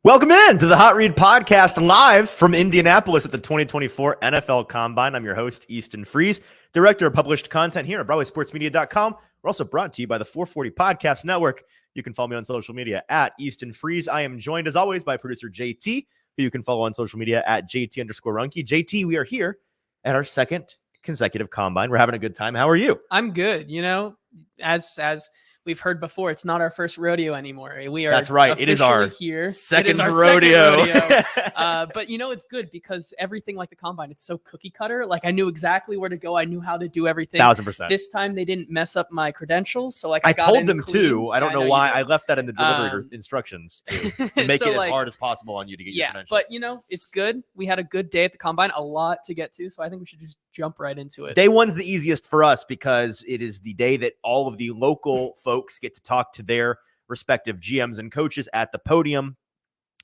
Welcome in to the Hot Read Podcast, live from Indianapolis at the 2024 NFL Combine. I'm your host, Easton Freeze, director of published content here at BroadwaySportsMedia.com. We're also brought to you by the 440 Podcast Network. You can follow me on social media at Easton Freeze. I am joined, as always, by producer JT, who you can follow on social media at JT_Ruhnke. JT, we are here at our second consecutive Combine. We're having a good time. How are you? I'm good. You know, as we've heard before, it's not our first rodeo anymore. We are. That's right. It is our here. Second rodeo. But you know, it's good because everything like the Combine, it's so cookie cutter. Like I knew exactly where to go. I knew how to do everything. 1000%. This time they didn't mess up my credentials. So like I got told them clean. too. I don't know why I left that in the delivery instructions to make So, it as like, hard as possible on you to get your credentials. But you know, it's good. We had a good day at the Combine, a lot to get to. So I think we should just jump right into it. Day one's the easiest for us because it is the day that all of the local folks get to talk to their respective GMs and coaches at the podium.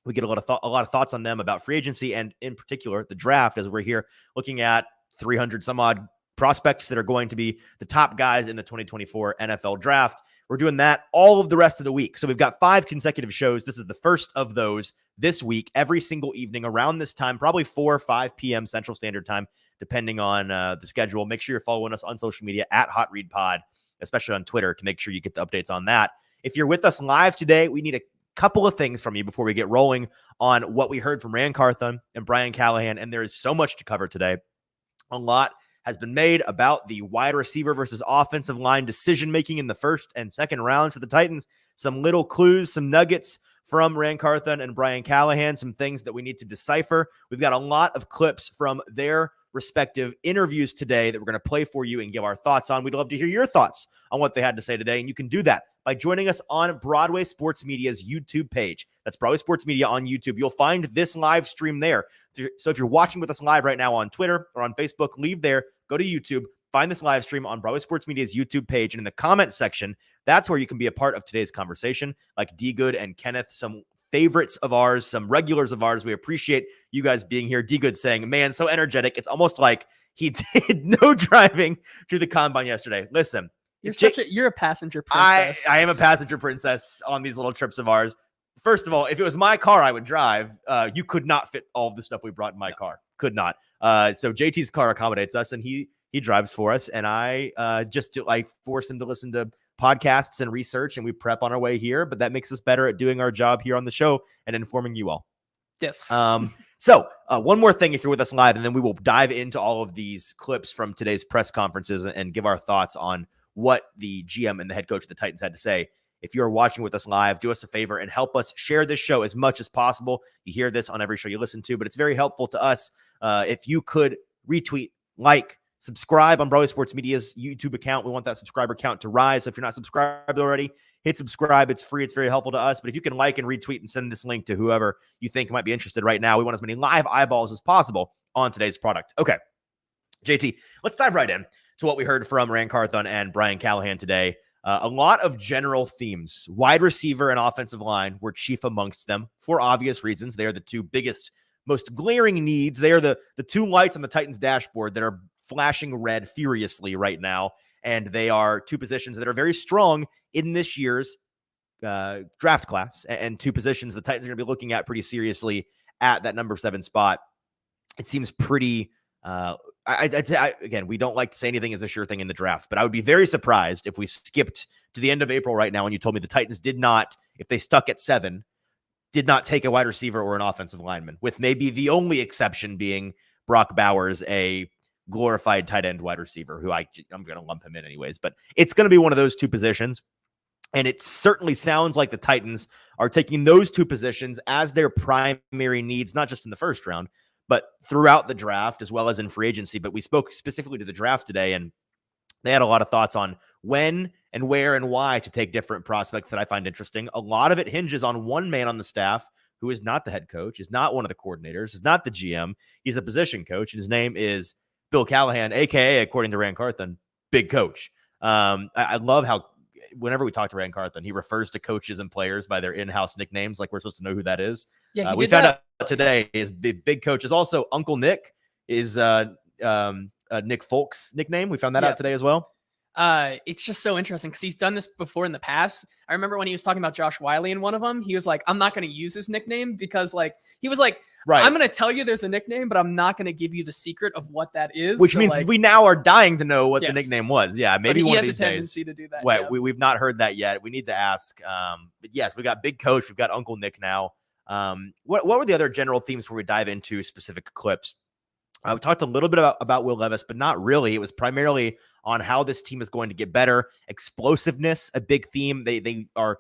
We get a lot of thoughts on them about free agency and in particular the draft, as we're here looking at 300 some odd prospects that are going to be the top guys in the 2024 NFL draft. We're doing that all of the rest of the week. So we've got 5 consecutive shows. This is the first of those this week, every single evening around this time, probably 4 or 5 p.m. Central Standard Time, depending on the schedule. Make sure you're following us on social media at Hot Read Pod, especially on Twitter, to make sure you get the updates on that. If you're with us live today, we need a couple of things from you before we get rolling on what we heard from Carthon and Brian Callahan, and there is so much to cover today. A lot has been made about the wide receiver versus offensive line decision-making in the first and second rounds for the Titans. Some little clues, some nuggets from Carthon and Brian Callahan, some things that we need to decipher. We've got a lot of clips from their respective interviews today that we're going to play for you and give our thoughts on. We'd love to hear your thoughts on what they had to say today, and you can do that by joining us on Broadway Sports Media's YouTube page. That's Broadway Sports Media on YouTube. You'll find this live stream there. So if you're watching with us live right now on Twitter or on Facebook, leave there, go to YouTube, find this live stream on Broadway Sports Media's YouTube page, and in the comment section, that's where you can be a part of today's conversation, like D. Good and Kenneth, some favorites of ours, some regulars of ours. We appreciate you guys being here. D. Good saying, man, so energetic. It's almost like he did no driving to the Combine yesterday. Listen, you're a passenger princess. I am a passenger princess on these little trips of ours. First of all, if it was my car, I would drive. You could not fit all of the stuff we brought in my car. Could not. So JT's car accommodates us, and he drives for us. And I just force him to listen to podcasts and research, and we prep on our way here. But that makes us better at doing our job here on the show and informing you all. Yes. So one more thing, if you're with us live, and then we will dive into all of these clips from today's press conferences and give our thoughts on what the GM and the head coach of the Titans had to say. If you're watching with us live, do us a favor and help us share this show as much as possible. You hear this on every show you listen to, but it's very helpful to us if you could retweet, like, subscribe on Broadway Sports Media's YouTube account. We want that subscriber count to rise. So if you're not subscribed already, hit subscribe. It's free. It's very helpful to us. But if you can like and retweet and send this link to whoever you think might be interested right now, we want as many live eyeballs as possible on today's product. Okay, JT, let's dive right in to what we heard from Carthon and Brian Callahan today. A lot of general themes. Wide receiver and offensive line were chief amongst them for obvious reasons. They are the two biggest, most glaring needs. They are the two lights on the Titans dashboard that are flashing red furiously right now. And they are two positions that are very strong in this year's draft class, and two positions the Titans are going to be looking at pretty seriously at that number 7 spot. It seems pretty... I'd say, again, we don't like to say anything is a sure thing in the draft, but I would be very surprised if we skipped to the end of April right now and you told me the Titans did not, if they stuck at 7, did not take a wide receiver or an offensive lineman, with maybe the only exception being Brock Bowers, a glorified tight end wide receiver, who I'm going to lump him in anyways, but it's going to be one of those two positions. And it certainly sounds like the Titans are taking those two positions as their primary needs, not just in the first round, but throughout the draft as well as in free agency. But we spoke specifically to the draft today, and they had a lot of thoughts on when and where and why to take different prospects that I find interesting. A lot of it hinges on one man on the staff who is not the head coach, is not one of the coordinators, is not the GM. He's a position coach, and his name is Bill Callahan, a.k.a., according to Carthon, Big Coach. I love how whenever we talk to Carthon, he refers to coaches and players by their in-house nicknames, like we're supposed to know who that is. Yeah, we found out today is Big Coach is also Uncle Nick, is Nick Folk's nickname. We found that out today as well. It's just so interesting because he's done this before in the past. I remember when he was talking about Josh Wiley in one of them, he was like, I'm not going to use his nickname because like, he was like, Right. I'm going to tell you there's a nickname, but I'm not going to give you the secret of what that is. Which So, means like, we now are dying to know what the Yes. nickname was. Yeah, maybe but he one has of these a days. tendency to do that. Well, yeah. we've not heard that yet. We need to ask. But yes, we got Big Coach. We've got Uncle Nick now. What were the other general themes before we dive into specific clips? We talked a little bit about Will Levis, but not really. It was primarily on how this team is going to get better. Explosiveness, a big theme. They are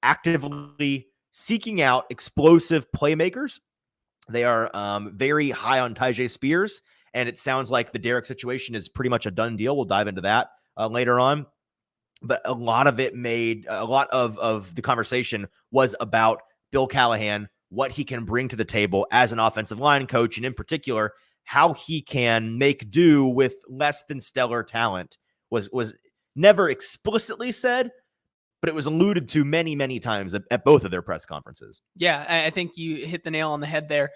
actively seeking out explosive playmakers. They are very high on Tyjae Spears, and it sounds like the Derek situation is pretty much a done deal. We'll dive into that later on. But a lot of it a lot of the conversation was about Bill Callahan, what he can bring to the table as an offensive line coach, and in particular, how he can make do with less than stellar talent was never explicitly said, but it was alluded to many, many times at both of their press conferences. Yeah, I think you hit the nail on the head there.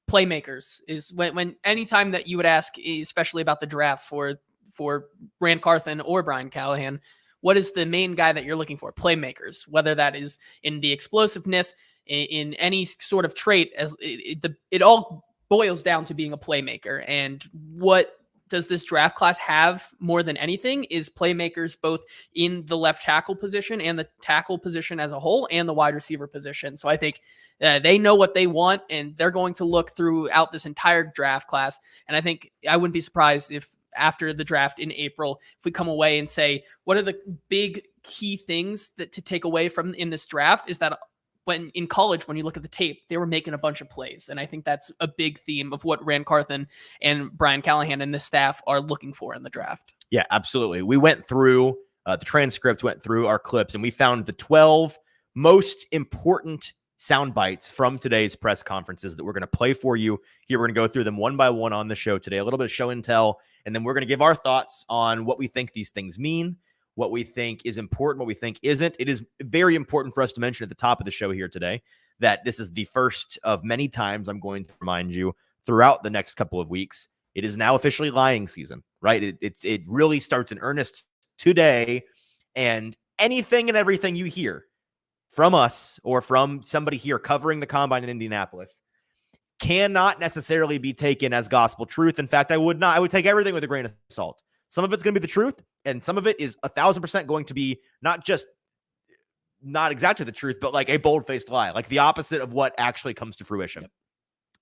Playmakers is when anytime that you would ask, especially about the draft for Rand Carthon or Brian Callahan, what is the main guy that you're looking for? Playmakers, whether that is in the explosiveness, in any sort of trait, as it all boils down to being a playmaker. And what does this draft class have more than anything is playmakers, both in the left tackle position and the tackle position as a whole and the wide receiver position. So I think they know what they want, and they're going to look throughout this entire draft class. And I think I wouldn't be surprised if after the draft in April, if we come away and say, what are the big key things that to take away from in this draft is that when in college, when you look at the tape, they were making a bunch of plays. And I think that's a big theme of what Rand Carthon and Brian Callahan and the staff are looking for in the draft. Yeah, absolutely. We went through the transcript, went through our clips, and we found the 12 most important sound bites from today's press conferences that we're going to play for you here. We're going to go through them one by one on the show today, a little bit of show and tell, and then we're going to give our thoughts on what we think these things mean, what we think is important, what we think isn't. It is very important for us to mention at the top of the show here today that this is the first of many times I'm going to remind you throughout the next couple of weeks. It is now officially lying season, right? It really starts in earnest today, and anything and everything you hear from us or from somebody here covering the combine in Indianapolis cannot necessarily be taken as gospel truth. In fact, I would take everything with a grain of salt. Some of it's going to be the truth, and some of it is 1,000% going to be not exactly the truth, but like a bold-faced lie, like the opposite of what actually comes to fruition. Yep.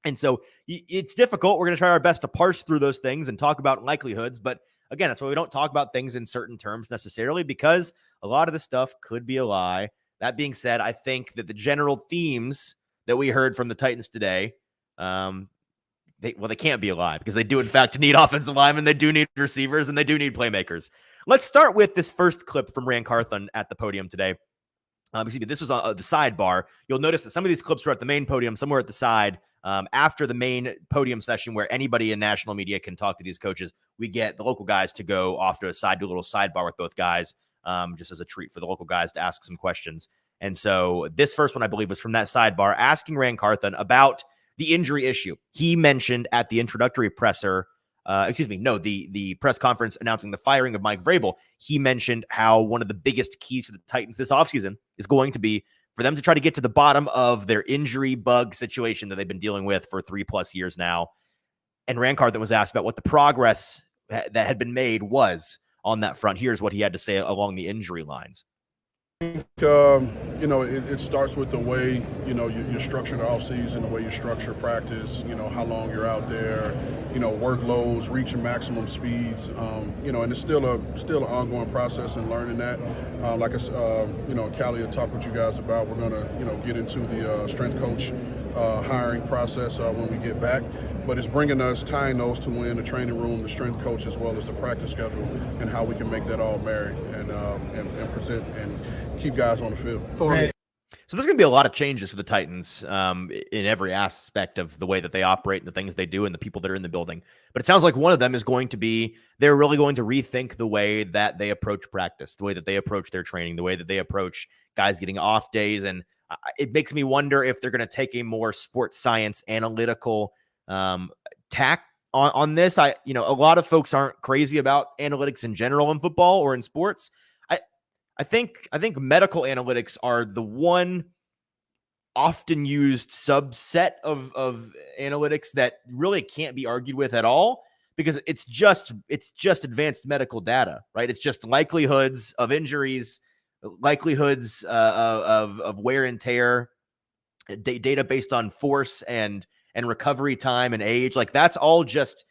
And so it's difficult. We're going to try our best to parse through those things and talk about likelihoods. But again, that's why we don't talk about things in certain terms necessarily, because a lot of the stuff could be a lie. That being said, I think that the general themes that we heard from the Titans today, they can't be a lie, because they do in fact need offensive linemen, they do need receivers, and they do need playmakers. Let's start with this first clip from Rand Carthon at the podium today. This was the sidebar. You'll notice that some of these clips were at the main podium, some were at the side. After the main podium session where anybody in national media can talk to these coaches, we get the local guys to go off to a side, do a little sidebar with both guys, just as a treat for the local guys to ask some questions. And so this first one, I believe, was from that sidebar, asking Rand Carthon about the injury issue. He mentioned at the introductory presser, the press conference announcing the firing of Mike Vrabel, he mentioned how one of the biggest keys for the Titans this offseason is going to be for them to try to get to the bottom of their injury bug situation that they've been dealing with for 3+ years now. And Rand Carthon was asked about what the progress that had been made was on that front. Here's what he had to say along the injury lines. It starts with the way, you structure the offseason, the way you structure practice, how long you're out there, workloads, reaching maximum speeds, and it's still an ongoing process in learning that. Callie will talk with you guys about, we're going to, get into the strength coach hiring process when we get back. But it's tying those two in, the training room, the strength coach, as well as the practice schedule, and how we can make that all marry and present and keep guys on the field. So there's going to be a lot of changes for the Titans in every aspect of the way that they operate and the things they do and the people that are in the building. But it sounds like one of them is going to be they're really going to rethink the way that they approach practice, the way that they approach their training, the way that they approach guys getting off days. And it makes me wonder if they're going to take a more sports science analytical tack on this, a lot of folks aren't crazy about analytics in general in football or in sports. I think medical analytics are the one often used subset of analytics that really can't be argued with at all, because it's just advanced medical data, right? It's just likelihoods of injuries, likelihoods of wear and tear, data based on force and recovery time and age. Like, that's all just,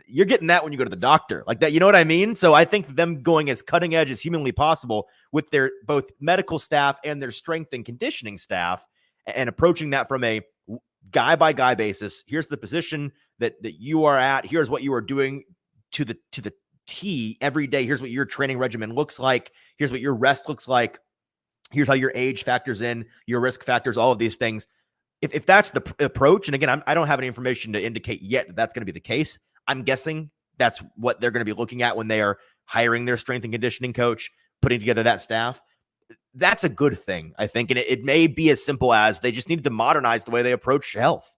you're getting that when you go to the doctor, like that. You know what I mean? So I think them going as cutting edge as humanly possible with their both medical staff and their strength and conditioning staff, and approaching that from a guy by guy basis. Here's the position that you are at. Here's what you are doing to the T every day. Here's what your training regimen looks like. Here's what your rest looks like. Here's how your age factors in, your risk factors, all of these things. If that's the approach, and again, I don't have any information to indicate yet that that's going to be the case. I'm guessing that's what they're going to be looking at when they are hiring their strength and conditioning coach, putting together that staff. That's a good thing, I think. And it may be as simple as they just needed to modernize the way they approach health.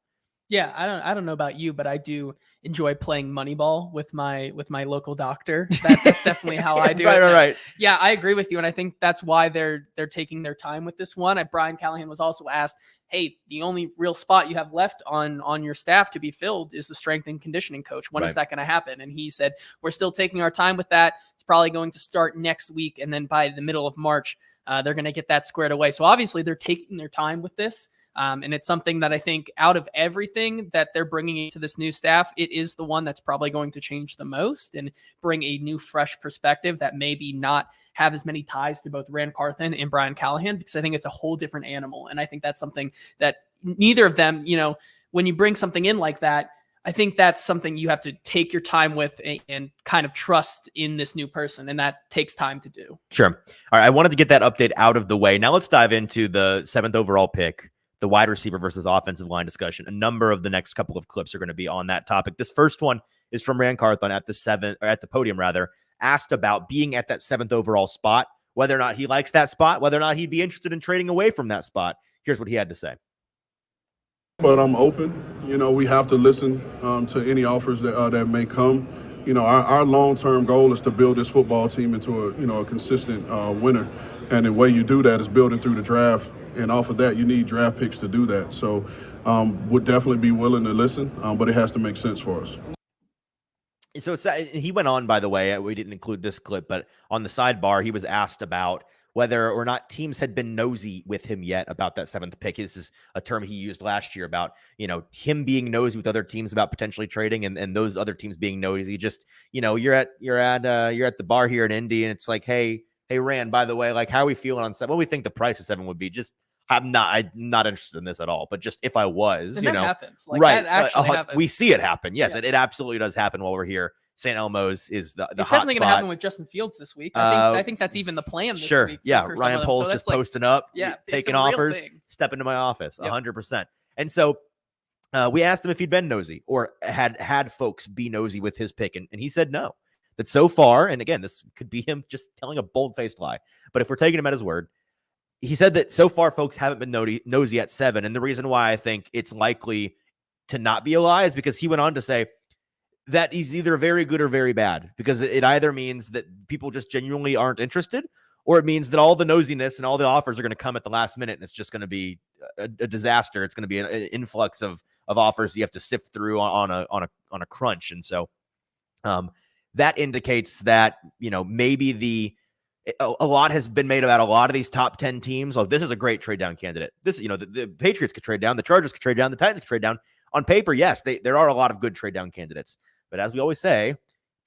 Yeah, I don't know about you, but I do enjoy playing Moneyball with my local doctor. That's definitely how I do it. Right. Yeah, I agree with you, and I think that's why they're taking their time with this one. Brian Callahan was also asked, "Hey, the only real spot you have left on your staff to be filled is the strength and conditioning coach. When is that going to happen?" And he said, "We're still taking our time with that. It's probably going to start next week, and then by the middle of March, they're going to get that squared away." So obviously, they're taking their time with this. And it's something that I think out of everything that they're bringing into this new staff, it is the one that's probably going to change the most and bring a new, fresh perspective that maybe not have as many ties to both Ran Carthon and Brian Callahan, because I think it's a whole different animal. And I think that's something that neither of them, when you bring something in like that, I think that's something you have to take your time with and kind of trust in this new person. And that takes time to do. Sure. All right. I wanted to get that update out of the way. Now let's dive into the 7th overall pick, the wide receiver versus offensive line discussion. A number of the next couple of clips are going to be on that topic. This first one is from Ran Carthon at the podium, asked about being at that 7th overall spot, whether or not he likes that spot, whether or not he'd be interested in trading away from that spot. Here's what he had to say. But I'm open. We have to listen to any offers that may come. Our long-term goal is to build this football team into a consistent winner. And the way you do that is building through the draft. And off of that, you need draft picks to do that. So would definitely be willing to listen, but it has to make sense for us. So he went on, by the way, we didn't include this clip, but on the sidebar, he was asked about whether or not teams had been nosy with him yet about that 7th pick. This is a term he used last year about, him being nosy with other teams about potentially trading and those other teams being nosy. Just, you're at the bar here in Indy and it's like, hey, Rand, by the way, like, how are we feeling on 7? What do we think the price of 7 would be? Just, I'm not interested in this at all. But just if I was, and that happens. Like, right? That actually happens. We see it happen. Yes, it absolutely does happen while we're here. St. Elmo's is the it's hot definitely going to happen with Justin Fields this week. I think that's even the plan this week. Yeah, Ryan Poles just posting up, taking offers, step into my office, 100%. And so we asked him if he'd been nosy or had folks be nosy with his pick, and he said no. That so far, and again, this could be him just telling a bold-faced lie, but if we're taking him at his word, he said that so far folks haven't been nosy at 7. And the reason why I think it's likely to not be a lie is because he went on to say that he's either very good or very bad, because it either means that people just genuinely aren't interested, or it means that all the nosiness and all the offers are going to come at the last minute and it's just going to be a disaster. It's going to be an influx of offers you have to sift through on a crunch. And so that indicates that, maybe a lot has been made about a lot of these top 10 teams. Oh, this is a great trade down candidate. This, the Patriots could trade down, the Chargers could trade down, the Titans could trade down. On paper, yes, there are a lot of good trade down candidates. But as we always say,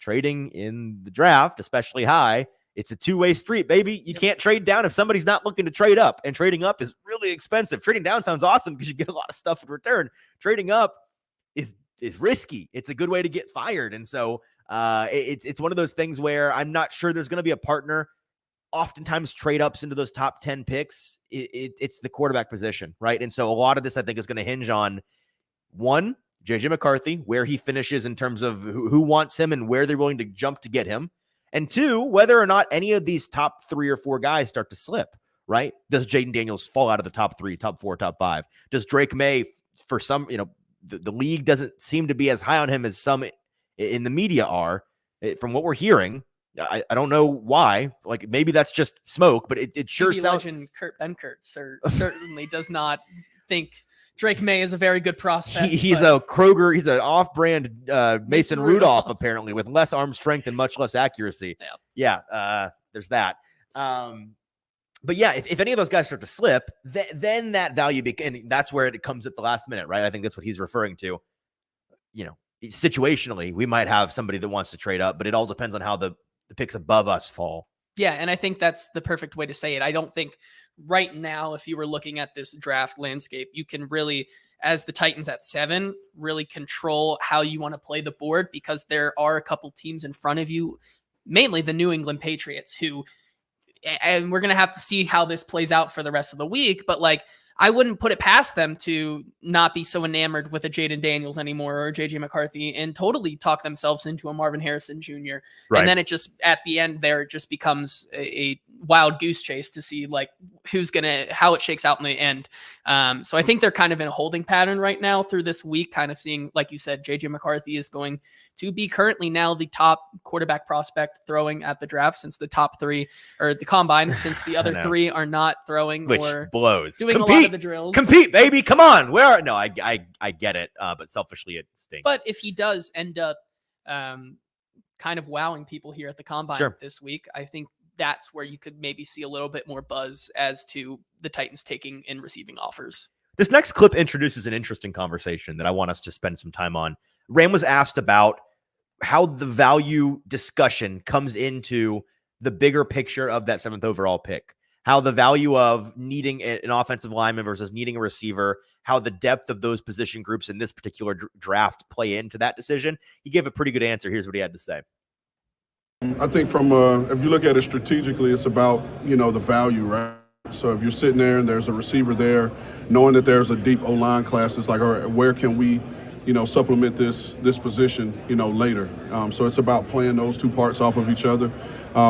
trading in the draft, especially high, it's a two-way street, baby. You can't trade down if somebody's not looking to trade up. And trading up is really expensive. Trading down sounds awesome because you get a lot of stuff in return. Trading up is risky. It's a good way to get fired. And so it's one of those things where I'm not sure there's going to be a partner. Oftentimes trade ups into those top 10 picks, it's the quarterback position, right? And so a lot of this, I think, is going to hinge on, one, JJ McCarthy, where he finishes in terms of who wants him and where they're willing to jump to get him. And two, whether or not any of these top 3 or 4 guys start to slip, right? Does Jaden Daniels fall out of the top 3, top 4, top 5? Does Drake May, for some, the league doesn't seem to be as high on him as some in the media are, from what we're hearing. I don't know why. Like, maybe that's just smoke, but it sure TV sounds. legend Kurt Benkert certainly does not think Drake May is a very good prospect. He's a Kroger. He's an off-brand Mason Rudolph, apparently, with less arm strength and much less accuracy. Yeah, there's that. But yeah, if any of those guys start to slip, then that value, and that's where it comes at the last minute, right? I think that's what he's referring to. You know, situationally, we might have somebody that wants to trade up, but it all depends on how the picks above us fall. Yeah, and I think that's the perfect way to say it. I don't think right now, if you were looking at this draft landscape, you can really, as the Titans at 7, really control how you want to play the board, because there are a couple teams in front of you, mainly the New England Patriots, who, and we're going to have to see how this plays out for the rest of the week, but like, I wouldn't put it past them to not be so enamored with a Jaden Daniels anymore or JJ McCarthy and totally talk themselves into a Marvin Harrison Jr. Right. And then it just, at the end there, it just becomes a wild goose chase to see like how it shakes out in the end. So I think they're kind of in a holding pattern right now through this week, kind of seeing, like you said, JJ McCarthy is going to be currently now the top quarterback prospect throwing at the draft, since the top 3 or the combine, since the other 3 are not throwing, which or blows. Doing a lot of the drills. Compete, baby. Come on. No, I get it. But selfishly it stinks. But if he does end up kind of wowing people here at the combine this week, I think that's where you could maybe see a little bit more buzz as to the Titans taking and receiving offers. This next clip introduces an interesting conversation that I want us to spend some time on. Ram was asked about how the value discussion comes into the bigger picture of that 7th overall pick, how the value of needing an offensive lineman versus needing a receiver, how the depth of those position groups in this particular draft play into that decision. He gave a pretty good answer. Here's what he had to say. I think if you look at it strategically, it's about, the value, right? So if you're sitting there and there's a receiver there, knowing that there's a deep O-line class, it's like, all right, where can we, supplement this position, later? So it's about playing those two parts off of each other,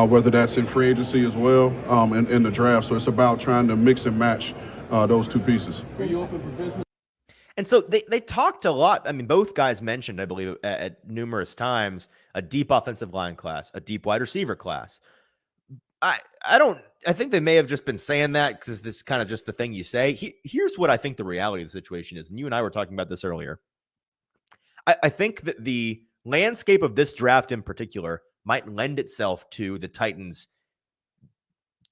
whether that's in free agency as well, and in the draft. So it's about trying to mix and match those two pieces. Are you open for business? And so they talked a lot. I mean, both guys mentioned, I believe, at numerous times, a deep offensive line class, a deep wide receiver class. I think they may have just been saying that because this is kind of just the thing you say. Here's what I think the reality of the situation is. And you and I were talking about this earlier. I think that the landscape of this draft in particular might lend itself to the Titans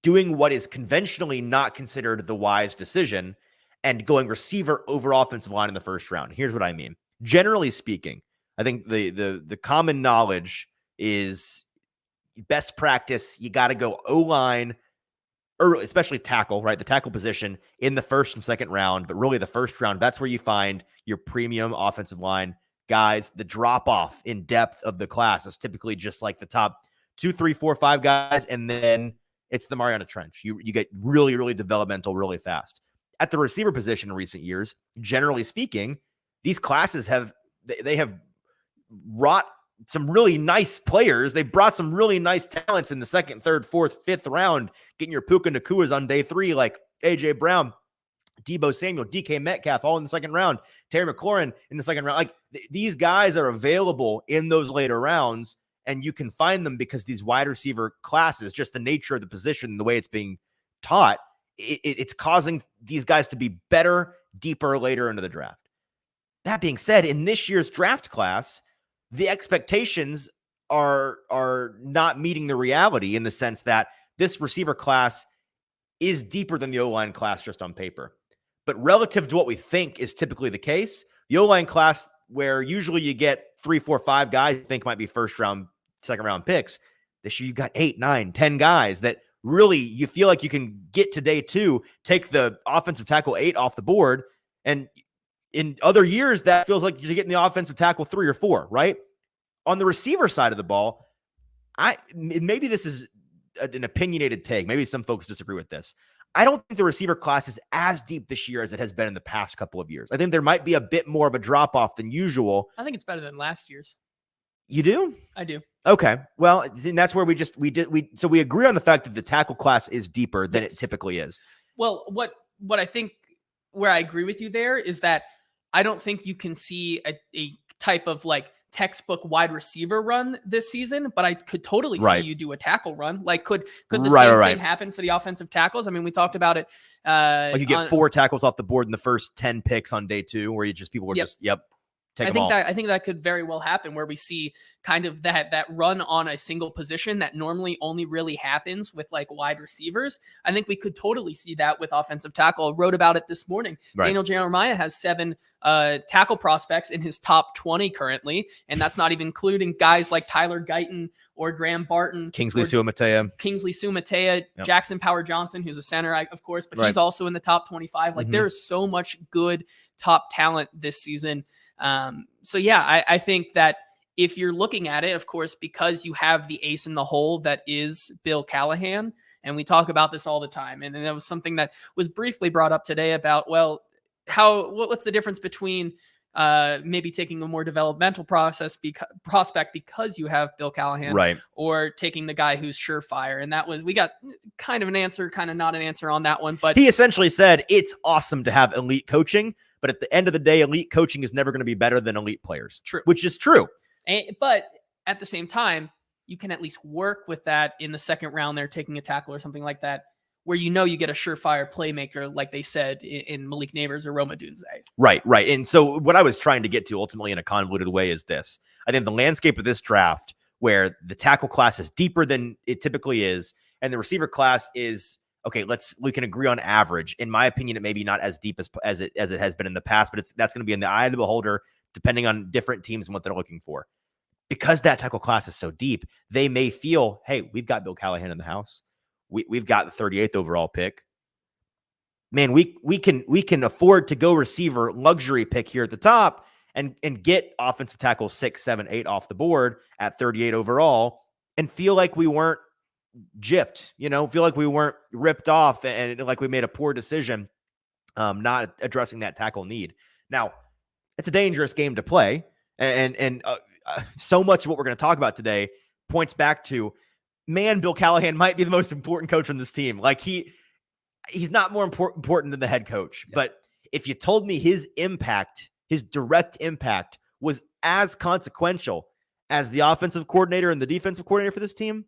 doing what is conventionally not considered the wise decision and going receiver over offensive line in the first round. Here's what I mean. Generally speaking, I think the common knowledge is best practice. You got to go O-line, early, especially tackle, right? The tackle position in the first and second round, but really the first round, that's where you find your premium offensive line guys. The drop off in depth of the class is typically just like the top 2, 3, 4, 5 guys. And then it's the Mariana Trench. You get really, really developmental really fast. At the receiver position in recent years, generally speaking, these classes have wrought some really nice players. They brought some really nice talents in the second, third, fourth, fifth round, getting your Puka Nakuas on day 3, like AJ Brown, Deebo Samuel, DK Metcalf, all in the second round, Terry McLaurin in the second round. Like these guys are available in those later rounds, and you can find them because these wide receiver classes, just the nature of the position, the way it's being taught, it's causing these guys to be better, deeper later into the draft. That being said, in this year's draft class, the expectations are not meeting the reality in the sense that this receiver class is deeper than the O-line class just on paper. But relative to what we think is typically the case, the O-line class, where usually you get 3, 4, 5 guys you think might be first round, second round picks, this year you've got 8, 9, 10 guys that really you feel like you can get to day 2, take the offensive tackle 8 off the board. And in other years, that feels like you're getting the offensive tackle 3 or 4, right? On the receiver side of the ball, maybe this is an opinionated take. Maybe some folks disagree with this. I don't think the receiver class is as deep this year as it has been in the past couple of years. I think there might be a bit more of a drop-off than usual. I think it's better than last year's. You do? I do. Okay. Well, that's where so we agree on the fact that the tackle class is deeper than it typically is. Well, what I think where I agree with you there is that I don't think you can see a type of like textbook wide receiver run this season, but I could totally see you do a tackle run. Like could the same thing happen for the offensive tackles? I mean, we talked about it. Like you get 4 tackles off the board in the first 10 picks on day 2, where people were I think that could very well happen, where we see kind of that run on a single position that normally only really happens with like wide receivers. I think we could totally see that with offensive tackle. I wrote about it this morning. Daniel Jeremiah has 7 tackle prospects in his top 20 currently, and that's not even including guys like Tyler Guyton or Graham Barton, Kingsley Sumatea, Jackson Power Johnson, who's a center, of course, but he's also in the top 25. Like there is so much good top talent this season. So yeah, I think that if you're looking at it, of course, because you have the ace in the hole that is Bill Callahan, and we talk about this all the time, and that was something that was briefly brought up today about, well, what's the difference between maybe taking a more developmental prospect because you have Bill Callahan, or taking the guy who's surefire. And we got kind of an answer, kind of not an answer on that one, but he essentially said it's awesome to have elite coaching, but at the end of the day, elite coaching is never going to be better than elite players. True. Which is true. But at the same time, you can at least work with that in the second round there, taking a tackle or something like that, where you get a surefire playmaker, like they said in Malik Neighbors or Roma Dunze. Right. And so what I was trying to get to ultimately in a convoluted way is this. I think the landscape of this draft, where the tackle class is deeper than it typically is, and the receiver class is, okay, we can agree on average. In my opinion, it may be not as deep as it has been in the past, but that's going to be in the eye of the beholder, depending on different teams and what they're looking for. Because that tackle class is so deep, they may feel, hey, we've got Bill Callahan in the house. We've got the 38th overall pick. Man, we can afford to go receiver luxury pick here at the top and get offensive tackle 6, 7, 8 off the board at 38 overall and feel like we weren't gypped, feel like we weren't ripped off and like we made a poor decision not addressing that tackle need. Now, it's a dangerous game to play. And so much of what we're going to talk about today points back to, man, Bill Callahan might be the most important coach on this team. Like he's not more important than the head coach. Yeah. But if you told me his direct impact was as consequential as the offensive coordinator and the defensive coordinator for this team,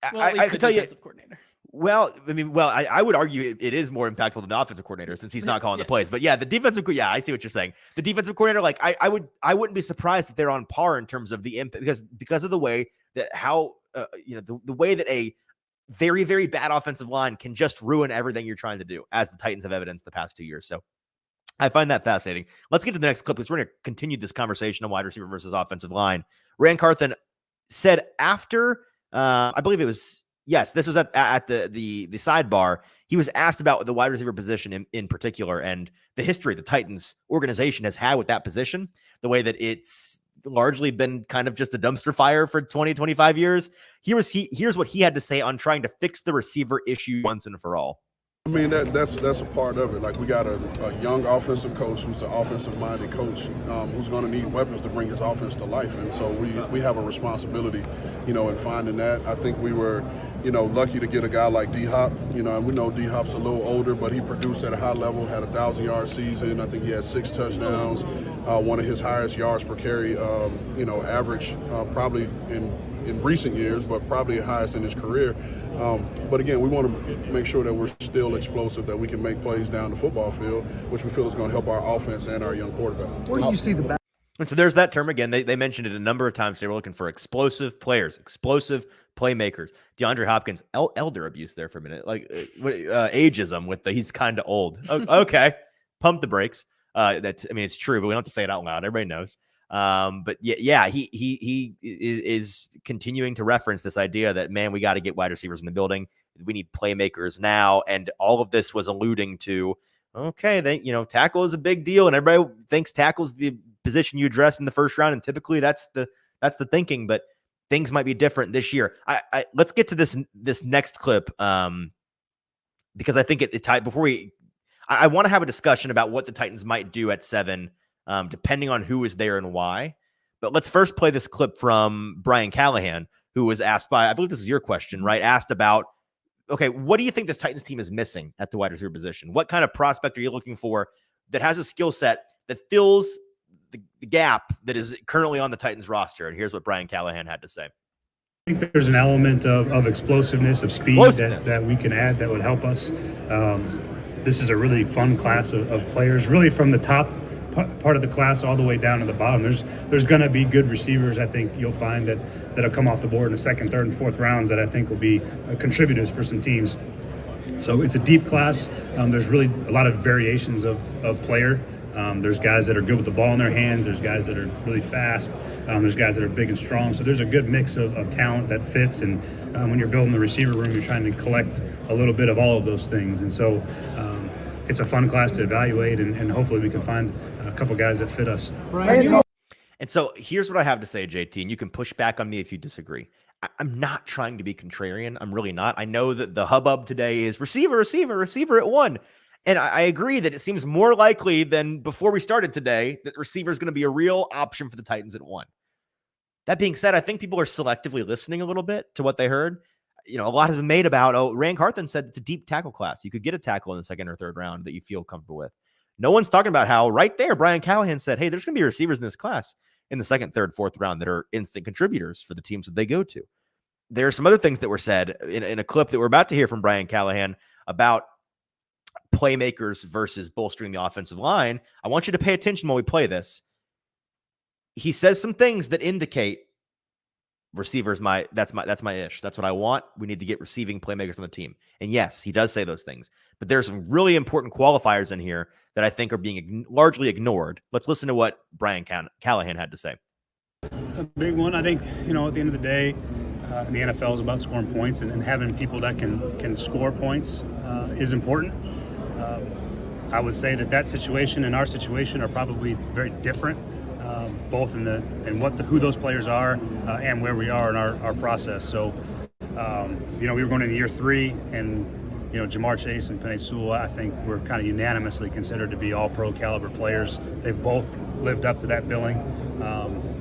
I could tell you. Coordinator. Well, I would argue it is more impactful than the offensive coordinator since he's not calling the plays. But yeah, the defensive, I see what you're saying. The defensive coordinator, like I wouldn't be surprised if they're on par in terms of the impact because of the way that the way that a very, very bad offensive line can just ruin everything you're trying to do, as the Titans have evidenced the past 2 years. So I find that fascinating. Let's get to the next clip because we're going to continue this conversation on wide receiver versus offensive line. Rand Carthon said after, I believe it was, yes, this was at the sidebar. He was asked about the wide receiver position in particular and the history the Titans organization has had with that position, the way that it's largely been kind of just a dumpster fire for 20, 25 years. Here's what he had to say on trying to fix the receiver issue once and for all. I mean, that's a part of it. Like, we got a young offensive coach who's an offensive-minded coach who's going to need weapons to bring his offense to life. And so we have a responsibility, in finding that. I think we were, lucky to get a guy like D-Hop. And we know D-Hop's a little older, but he produced at a high level, had a 1,000-yard season. I think he had 6 touchdowns, one of his highest yards per carry, average probably in recent years, but probably highest in his career. But again, we want to make sure that we're still explosive, that we can make plays down the football field, which we feel is going to help our offense and our young quarterback. Where do you see the back? And so there's that term again. They mentioned it a number of times. They were looking for explosive players, explosive playmakers. DeAndre Hopkins, elder abuse there for a minute, like ageism with he's kind of old. Okay, pump the brakes. It's true, but we don't have to say it out loud. Everybody knows. But yeah, he is continuing to reference this idea that, man, we got to get wide receivers in the building. We need playmakers now. And all of this was alluding to, okay, tackle is a big deal. And everybody thinks tackle is the position you address in the first round. And typically that's the thinking, but things might be different this year. Let's get to this next clip. Because I think I want to have a discussion about what the Titans might do at 7, depending on who is there and why. But let's first play this clip from Brian Callahan, who was asked by, I believe this is your question, right? Asked about, okay, what do you think this Titans team is missing at the wide receiver position? What kind of prospect are you looking for that has a skill set that fills the gap that is currently on the Titans roster. And here's what Brian Callahan had to say. I think there's an element of explosiveness, of speed that we can add that would help us. This is a really fun class of players, really from the top part of the class all the way down to the bottom. There's going to be good receivers, I think you'll find, that'll come off the board in the second, third, and fourth rounds that I think will be contributors for some teams. So it's a deep class. There's really a lot of variations of player. There's guys that are good with the ball in their hands. There's guys that are really fast. There's guys that are big and strong. So there's a good mix of talent that fits. And when you're building the receiver room, you're trying to collect a little bit of all of those things. And so it's a fun class to evaluate, and hopefully we can find a couple guys that fit us. And so here's what I have to say, JT, and you can push back on me if you disagree. I'm not trying to be contrarian. I'm really not. I know that the hubbub today is receiver at 1. And I agree that it seems more likely than before we started today that receiver is going to be a real option for the Titans at 1. That being said, I think people are selectively listening a little bit to what they heard. A lot has been made about, Rand Carthon said it's a deep tackle class. You could get a tackle in the second or third round that you feel comfortable with. No one's talking about how right there, Brian Callahan said, hey, there's going to be receivers in this class in the second, third, fourth round that are instant contributors for the teams that they go to. There are some other things that were said in a clip that we're about to hear from Brian Callahan about playmakers versus bolstering the offensive line. I want you to pay attention while we play this. He says some things that indicate receivers, that's my ish. That's what I want. We need to get receiving playmakers on the team. And yes, he does say those things, but there's some really important qualifiers in here that I think are being largely ignored. Let's listen to what Brian Callahan had to say. A big one, I think, at the end of the day, the NFL is about scoring points, and having people that can score points is important. I would say that situation and our situation are probably very different, both in who those players are and where we are in our process. So, we were going into year 3, and Jamar Chase and Penei Sewell, I think, were kind of unanimously considered to be all-pro caliber players. They've both lived up to that billing,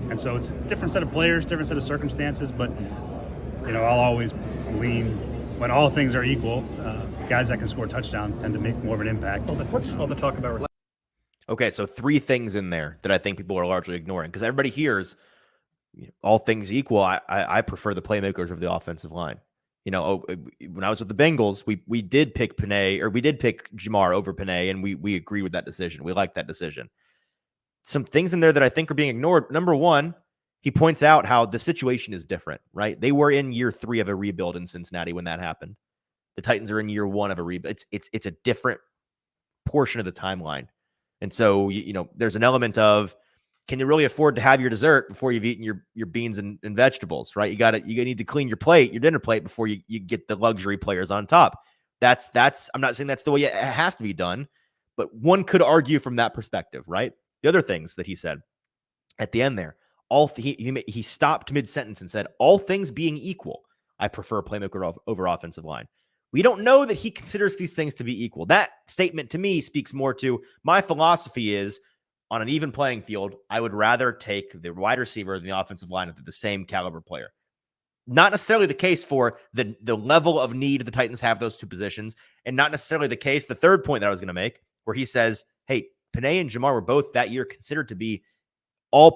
and so it's a different set of players, different set of circumstances. But I'll always lean, when all things are equal, guys that can score touchdowns tend to make more of an impact. What's all the talk about? Okay, so 3 things in there that I think people are largely ignoring, because everybody hears all things equal. I prefer the playmakers of the offensive line. When I was with the Bengals, we did pick Penei, or we did pick Jamar over Penei, and we agree with that decision. We like that decision. Some things in there that I think are being ignored. Number one, he points out how the situation is different, right? They were in year 3 of a rebuild in Cincinnati when that happened. The Titans are in year 1 of a rebuild. It's a different portion of the timeline. And so, there's an element of, can you really afford to have your dessert before you've eaten your beans and vegetables, right? You need to clean your dinner plate before you get the luxury players on top. That's I'm not saying that's the way it has to be done, but one could argue from that perspective, right? The other things that he said at the end there, he stopped mid-sentence and said, all things being equal, I prefer playmaker over offensive line. We don't know that he considers these things to be equal. That statement to me speaks more to my philosophy is, on an even playing field, I would rather take the wide receiver than the offensive line if they're the same caliber player. Not necessarily the case for the level of need the Titans have those 2 positions, and not necessarily the case, the third point that I was going to make, where he says, hey, Penei and Jamar were both that year considered to be all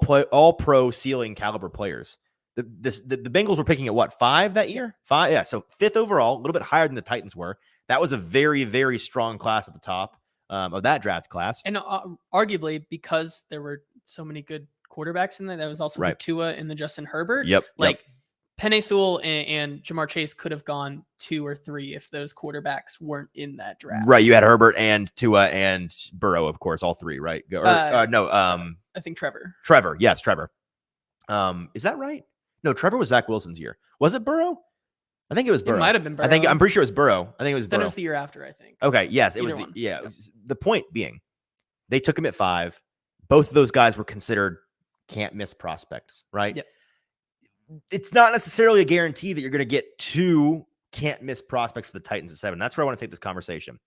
pro ceiling caliber players. The Bengals were picking at what, 5 that year? 5, yeah. So 5th overall, a little bit higher than the Titans were. That was a very, very strong class at the top of that draft class. And arguably, because there were so many good quarterbacks in there, that was also the Tua and the Justin Herbert. Yep. Penei Sewell and Jamar Chase could have gone 2 or 3 if those quarterbacks weren't in that draft. Right. You had Herbert and Tua and Burrow, of course, all 3, right? I think Trevor. Yes, Trevor. Is that right? No, Trevor was Zach Wilson's year. Was it Burrow? I think it was Burrow. It might have been Burrow. I'm pretty sure it was Burrow. I think it was Burrow. Then it was the year after, I think. Okay, yes, it was the point being, they took him at 5. Both of those guys were considered can't miss prospects, right? Yep. It's not necessarily a guarantee that you're going to get 2 can't miss prospects for the Titans at 7. That's where I want to take this conversation.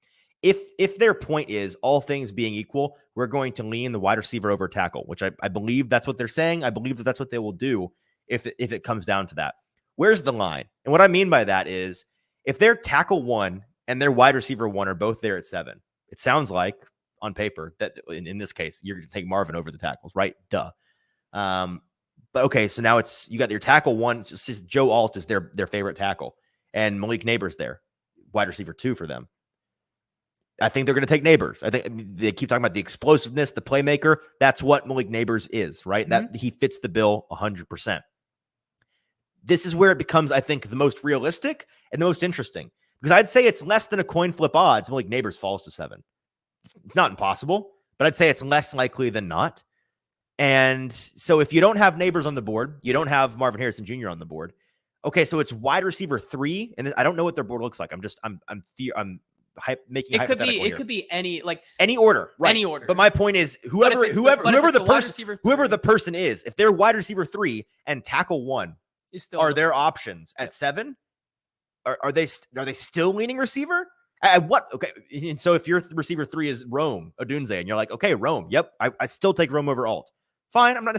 If their point is, all things being equal, we're going to lean the wide receiver over tackle, which I believe that's what they're saying. I believe that that's what they will do if it comes down to that. Where's the line? And what I mean by that is, if their tackle 1 and their wide receiver 1 are both there at 7, it sounds like on paper that in this case, you're going to take Marvin over the tackles, right? Duh. But okay, so now you got your tackle one. It's just Joe Alt is their favorite tackle, and Malik Neighbors there, wide receiver 2 for them. I think they're going to take Neighbors. I think they keep talking about the explosiveness, the playmaker. That's what Malik Neighbors is, right? Mm-hmm. That he fits the bill 100%. This is where it becomes, I think, the most realistic and the most interesting, because I'd say it's less than a coin flip odds. Malik Neighbors falls to 7. It's not impossible, but I'd say it's less likely than not. And so if you don't have Neighbors on the board, you don't have Marvin Harrison Jr. on the board. Okay, so it's wide receiver 3, and I don't know what their board looks like. I'm making hypothetical it could be any order, right? Any order. But my point is, whoever the person is, if they're wide receiver 3 and tackle 1 are their options at 7, are they still leaning receiver? At what? Okay, and so if your receiver 3 is Rome Odunze, and you're like, okay, Rome, yep, I still take Rome over Alt. Fine, I'm not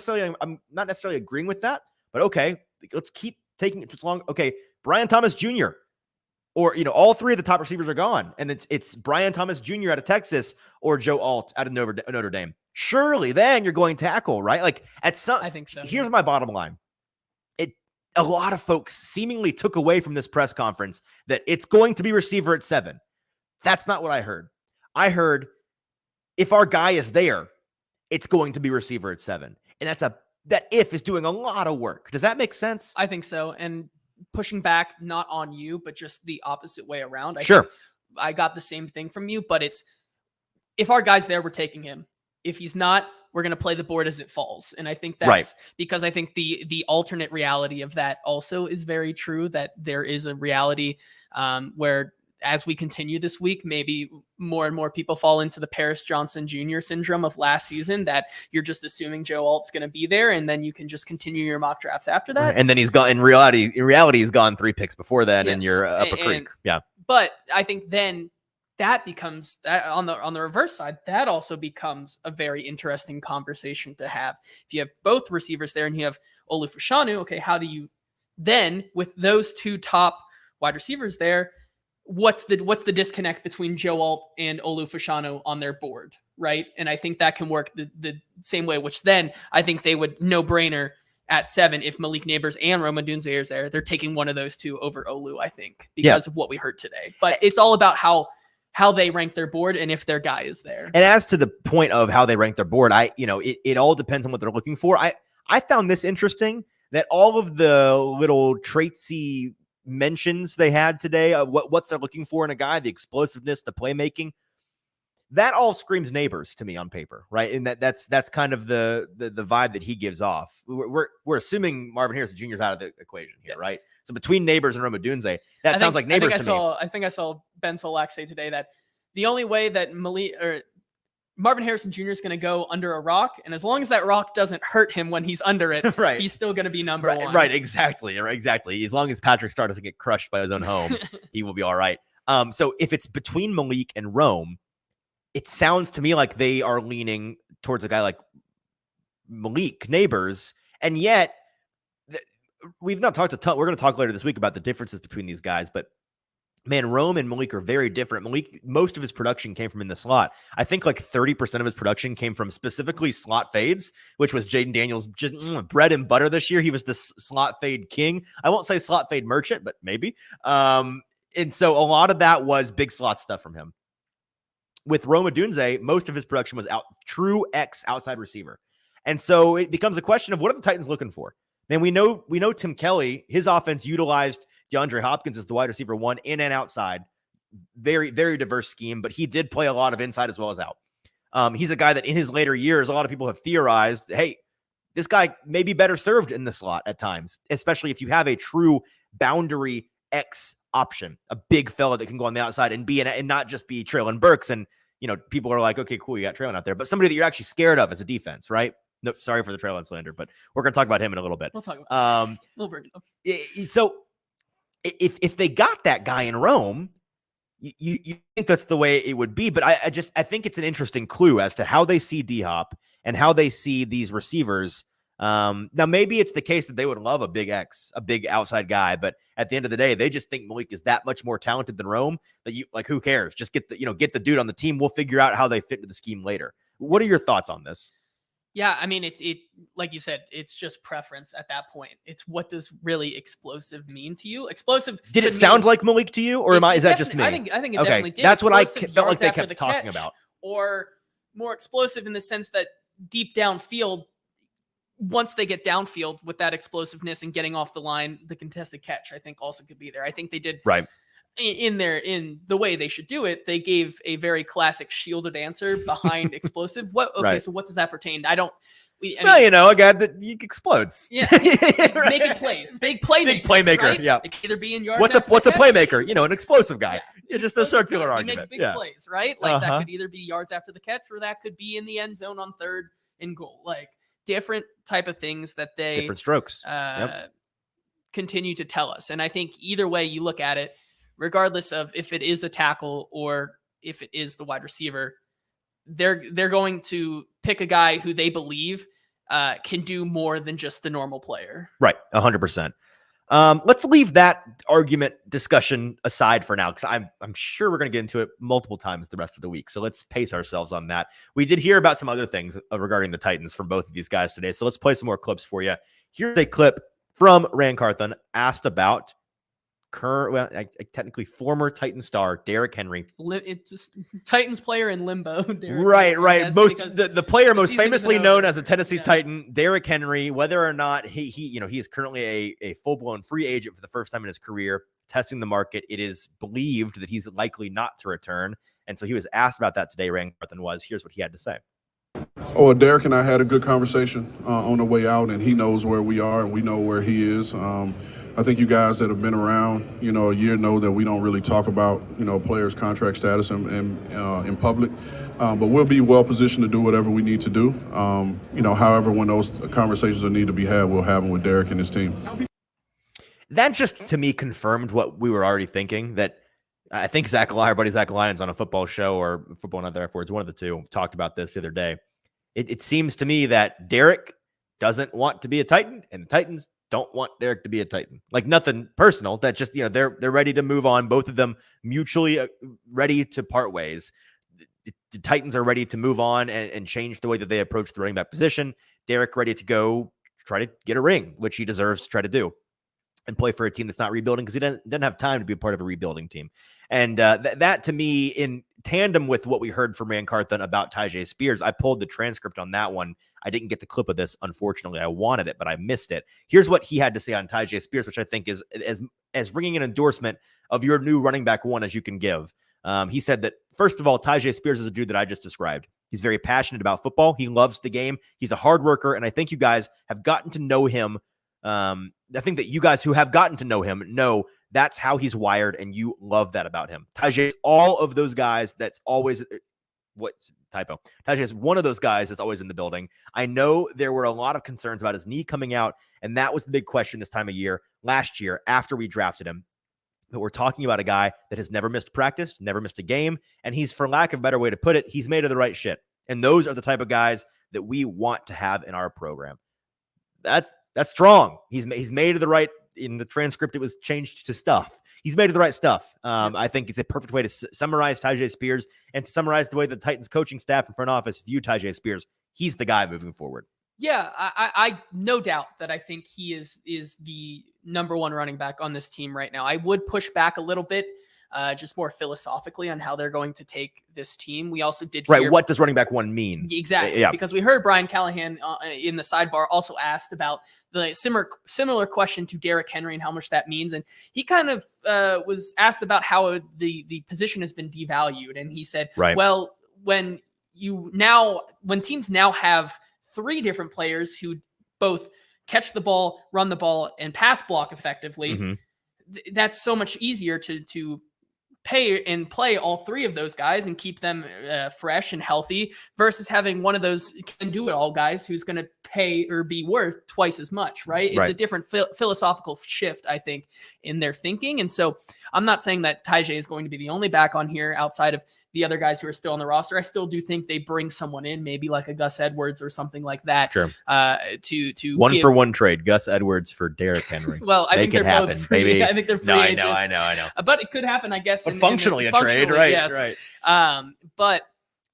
necessarily agreeing with that, but okay, let's keep taking it too long. Okay, Brian Thomas Jr. Or, all 3 of the top receivers are gone, and it's Brian Thomas Jr. out of Texas or Joe Alt out of Notre Dame. Surely then you're going tackle, right? Like I think so. Here's my bottom line. A lot of folks seemingly took away from this press conference that it's going to be receiver at 7. That's not what I heard. I heard if our guy is there, it's going to be receiver at 7. And that if is doing a lot of work. Does that make sense? I think so. And pushing back, not on you, but just the opposite way around. Sure. I got the same thing from you, but it's if our guy's there, we're taking him. If he's not, we're going to play the board as it falls. And I think that's right. Because I think the alternate reality of that also is very true, that there is a reality where as we continue this week, maybe more and more people fall into the Paris Johnson Jr. syndrome of last season, that you're just assuming Joe Alt's going to be there, and then you can just continue your mock drafts after that. Right. And then he's gone in reality, he's gone 3 picks before that, and you're up a creek. Yeah. But I think then that becomes on the reverse side, that also becomes a very interesting conversation to have. If you have both receivers there and you have Olu Fashanu, okay, how do you then, with those 2 top wide receivers there, what's the disconnect between Joe Alt and Olu Fashanu on their board, right? And I think that can work the same way, which then I think they would no-brainer at 7 if Malik Neighbors and Rome Odunze is there. They're taking one of those 2 over Olu, I think, because of what we heard today. But it's all about how they rank their board and if their guy is there. And as to the point of how they rank their board, it all depends on what they're looking for. I found this interesting, that all of the little traitsy mentions they had today, what they're looking for in a guy, the explosiveness, the playmaking, that all screams Neighbors to me on paper, right? And that's kind of the vibe that he gives off. We're assuming Marvin Harrison Jr. is out of the equation here, right? So between Neighbors and Rome Odunze, sounds like Neighbors to me. I think I saw Ben Solak say today that the only way that Marvin Harrison Jr. is going to go under a rock, and as long as that rock doesn't hurt him when he's under it, right, he's still going to be number 1. Right, exactly. As long as Patrick Star doesn't get crushed by his own home, he will be all right. So if it's between Malik and Rome, it sounds to me like they are leaning towards a guy like Malik Neighbors, and yet we've not talked a ton. We're going to talk later this week about the differences between these guys, but man, Rome and Malik are very different. Malik, most of his production came from in the slot. I think like 30% of his production came from specifically slot fades, which was Jaden Daniels' just bread and butter this year. He was the slot fade king. I won't say slot fade merchant, but maybe. And so a lot of that was big slot stuff from him. With Rome Odunze, most of his production was true X outside receiver. And so it becomes a question of what are the Titans looking for? Man, we know Tim Kelly, his offense utilized DeAndre Hopkins as the wide receiver 1 in and outside. Very, very diverse scheme, but he did play a lot of inside as well as out. He's a guy that in his later years, a lot of people have theorized, hey, this guy may be better served in the slot at times, especially if you have a true boundary X option, a big fella that can go on the outside and not just be Traylon Burks. And, people are like, okay, cool, you got Traylon out there, but somebody that you're actually scared of as a defense, right? No, sorry for the Traylon slander, but we're going to talk about him in a little bit. We'll talk about we'll bring it up. So if they got that guy in Rome, you think that's the way it would be. But I think it's an interesting clue as to how they see D-Hop and how they see these receivers Now maybe it's the case that they would love a big outside guy, but at the end of the day, they just think Malik is that much more talented than Rome that who cares? Just get the dude on the team. We'll figure out how they fit into the scheme later. What are your thoughts on this? Yeah, I mean, it like you said, it's just preference at that point. It's what does really explosive mean to you? Explosive. Did it sound like Malik to you, or is that just me? I think it definitely did. That's what I felt like they kept talking about. Or more explosive in the sense that deep downfield, once they get downfield with that explosiveness and getting off the line, the contested catch, I think also could be there. I think they did right. In the way they should do it, they gave a very classic shielded answer behind explosive. Right. So what does that pertain? A guy that explodes. Yeah, making plays, big playmaker. Right? Yeah, it can either be in yards. What's a playmaker? An explosive guy. Yeah, just a circular argument. He makes big plays, right? Like that could either be yards after the catch, or that could be in the end zone on 3rd and goal. Like different type of things that they different strokes continue to tell us. And I think either way you look at it, regardless of if it is a tackle or if it is the wide receiver, they're going to pick a guy who they believe can do more than just the normal player. Right. 100%. Let's leave that argument discussion aside for now, because I'm sure we're going to get into it multiple times the rest of the week. So let's pace ourselves on that. We did hear about some other things regarding the Titans from both of these guys today. So let's play some more clips for you. Here's a clip from Rand Carthon asked about technically former Titan star Derrick Henry. It's just Titans player in limbo. Right. The player most famously known as a Tennessee Titan, Derrick Henry. Whether or not he is currently a full blown free agent for the first time in his career, testing the market. It is believed that he's likely not to return, and so he was asked about that today. Rand Carthon was. Here's what he had to say. Oh, Derrick and I had a good conversation on the way out, and he knows where we are, and we know where he is. I think you guys that have been around, a year know that we don't really talk about, players' contract status in public. But we'll be well positioned to do whatever we need to do. However, when those conversations need to be had, we'll have them with Derrick and his team. That just, to me, confirmed what we were already thinking, that I think our buddy Zach Lyons on a football show or Football and Other F-Words, one of the two, talked about this the other day. It seems to me that Derrick doesn't want to be a Titan, and the Titans don't want Derrick to be a Titan. Like, nothing personal. That just, they're ready to move on. Both of them mutually ready to part ways. The Titans are ready to move on and change the way that they approach the running back position. Derrick ready to go try to get a ring, which he deserves to try to do, and play for a team that's not rebuilding, because he doesn't have time to be a part of a rebuilding team. And that to me, in tandem with what we heard from Rand Carthon about Tyjae Spears, I pulled the transcript on that one. I didn't get the clip of this, unfortunately. I wanted it, but I missed it. Here's what he had to say on Tyjae Spears, which I think is as ringing an endorsement of your new running back one as you can give. He said that, first of all, Tyjae Spears is a dude that I just described. He's very passionate about football. He loves the game. He's a hard worker, and I think you guys have gotten to know him. I think that you guys who have gotten to know him know that's how he's wired, and you love that about him. Tyjae is all of those guys that's always Tyjae is one of those guys that's always in the building. I know there were a lot of concerns about his knee coming out, and that was the big question this time of year, last year, after we drafted him. But we're talking about a guy that has never missed practice, never missed a game, and he's, for lack of a better way to put it, he's made of the right shit. And those are the type of guys that we want to have in our program. That's strong. He's made of the right. In the transcript, it was changed to stuff. He's made of the right stuff. I think it's a perfect way to summarize Tyjae Spears and to summarize the way the Titans coaching staff and front office view Tyjae Spears. He's the guy moving forward. Yeah, I no doubt that I think he is the number one running back on this team right now. I would push back a little bit, just more philosophically on how they're going to take this team. We also did hear, what does running back one mean? Exactly, yeah. Because we heard Brian Callahan in the sidebar also asked about the similar question to Derrick Henry and how much that means, and he kind of was asked about how the position has been devalued, and he said, well, when teams now have three different players who both catch the ball, run the ball, and pass block effectively, that's so much easier to pay and play all three of those guys and keep them fresh and healthy versus having one of those can do it all guys who's going to pay or be worth twice as much, right? It's a different philosophical shift, I think, in their thinking. And so I'm not saying that Tyjae is going to be the only back on here outside of the other guys who are still on the roster. I still do think they bring someone in, maybe like a Gus Edwards or something like that. Sure. To one for one trade, Gus Edwards for Derrick Henry. Well, I think they're happen, both free. baby. I think they're free No, agents. I know. But it could happen, I guess. But functionally a trade, right? Yes. Right. But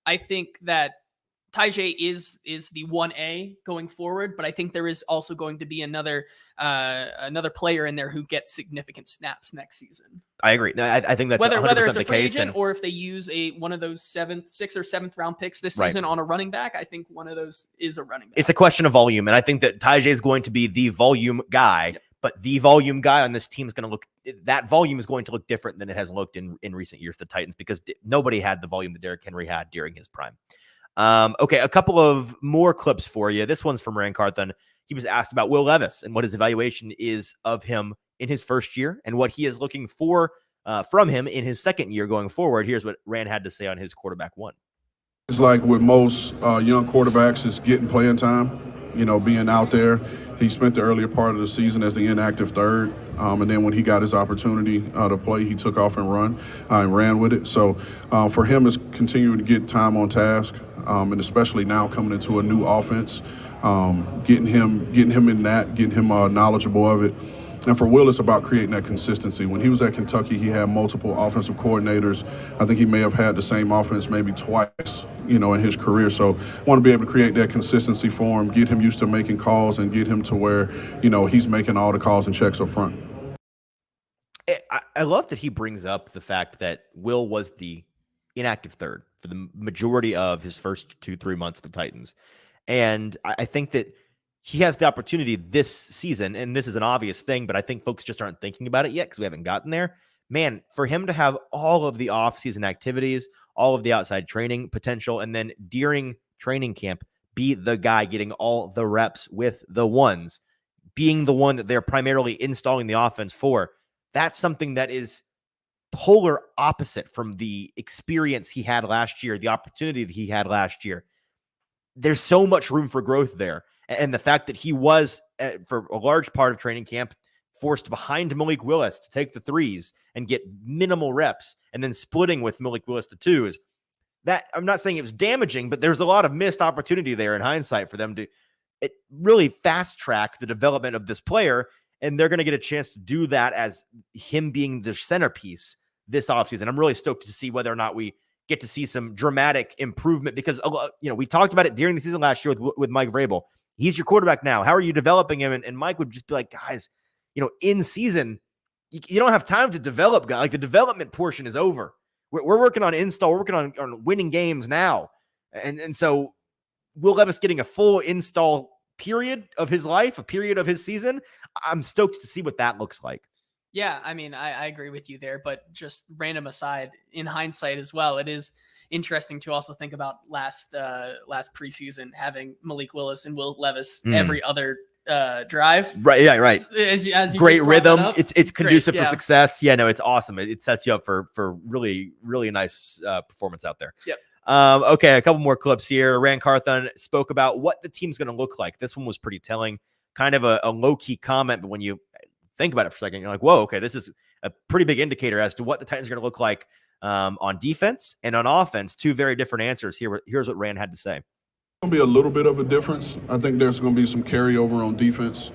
I think that Tyjae is the 1A going forward, but I think there is also going to be another player in there who gets significant snaps next season. I agree. I think that's whether 100% it's a the free case. agent or if they use one of those 6th or 7th round picks this season on a running back, I think one of those is a running back. It's a question of volume, and I think that Tyjae is going to be the volume guy. Yep. But the volume guy on this team is going to that volume is going to look different than it has looked in recent years. The Titans, because nobody had the volume that Derrick Henry had during his prime. Okay, a couple of more clips for you. This one's from Rand Carthon. He was asked about Will Levis and what his evaluation is of him in his first year and what he is looking for from him in his second year going forward. Here's what Rand had to say on his quarterback one. It's like with most young quarterbacks, it's getting playing time, being out there. He spent the earlier part of the season as the inactive third, and then when he got his opportunity to play, he took off and ran with it. So for him, it's continuing to get time on task, and especially now coming into a new offense, getting him in that, getting him knowledgeable of it. And for Will, it's about creating that consistency. When he was at Kentucky, he had multiple offensive coordinators. I think he may have had the same offense maybe twice, in his career. So want to be able to create that consistency for him, get him used to making calls and get him to where, he's making all the calls and checks up front. I love that he brings up the fact that Will was the inactive third for the majority of his first 2-3 months of the Titans. And I think that he has the opportunity this season, and this is an obvious thing, but I think folks just aren't thinking about it yet because we haven't gotten there. Man, for him to have all of the off-season activities, all of the outside training potential, and then during training camp, be the guy getting all the reps with the ones, being the one that they're primarily installing the offense for, that's something that is polar opposite from the experience he had last year, the opportunity that he had last year. There's so much room for growth there. And the fact that he was, for a large part of training camp, forced behind Malik Willis to take the threes and get minimal reps and then splitting with Malik Willis the twos, that I'm not saying it was damaging, but there's a lot of missed opportunity there in hindsight for them to really fast track the development of this player. And they're going to get a chance to do that as him being the centerpiece this offseason. I'm really stoked to see whether or not we get to see some dramatic improvement because, we talked about it during the season last year with Mike Vrabel. He's your quarterback now. How are you developing him? And Mike would just be like, guys, in season, you don't have time to develop guys. Like the development portion is over. We're working on install. We're working on winning games now. And so Will Levis getting a full install period of his life, a period of his season. I'm stoked to see what that looks like. Yeah, I mean, I agree with you there, but just random aside, in hindsight as well, it is interesting to also think about last preseason having Malik Willis and Will Levis every other drive. Right. Yeah. Right. As you great rhythm. It's conducive great, for success. Yeah. No, it's awesome. It sets you up for really, really nice performance out there. Yep. Okay. A couple more clips here. Rand Carthon spoke about what the team's going to look like. This one was pretty telling, kind of a low key comment, but when you think about it for a second, you're like, whoa, okay, this is a pretty big indicator as to what the Titans are going to look like on defense and on offense. Two very different answers. Here's what Rand had to say. Going to be a little bit of a difference. I think there's going to be some carryover on defense,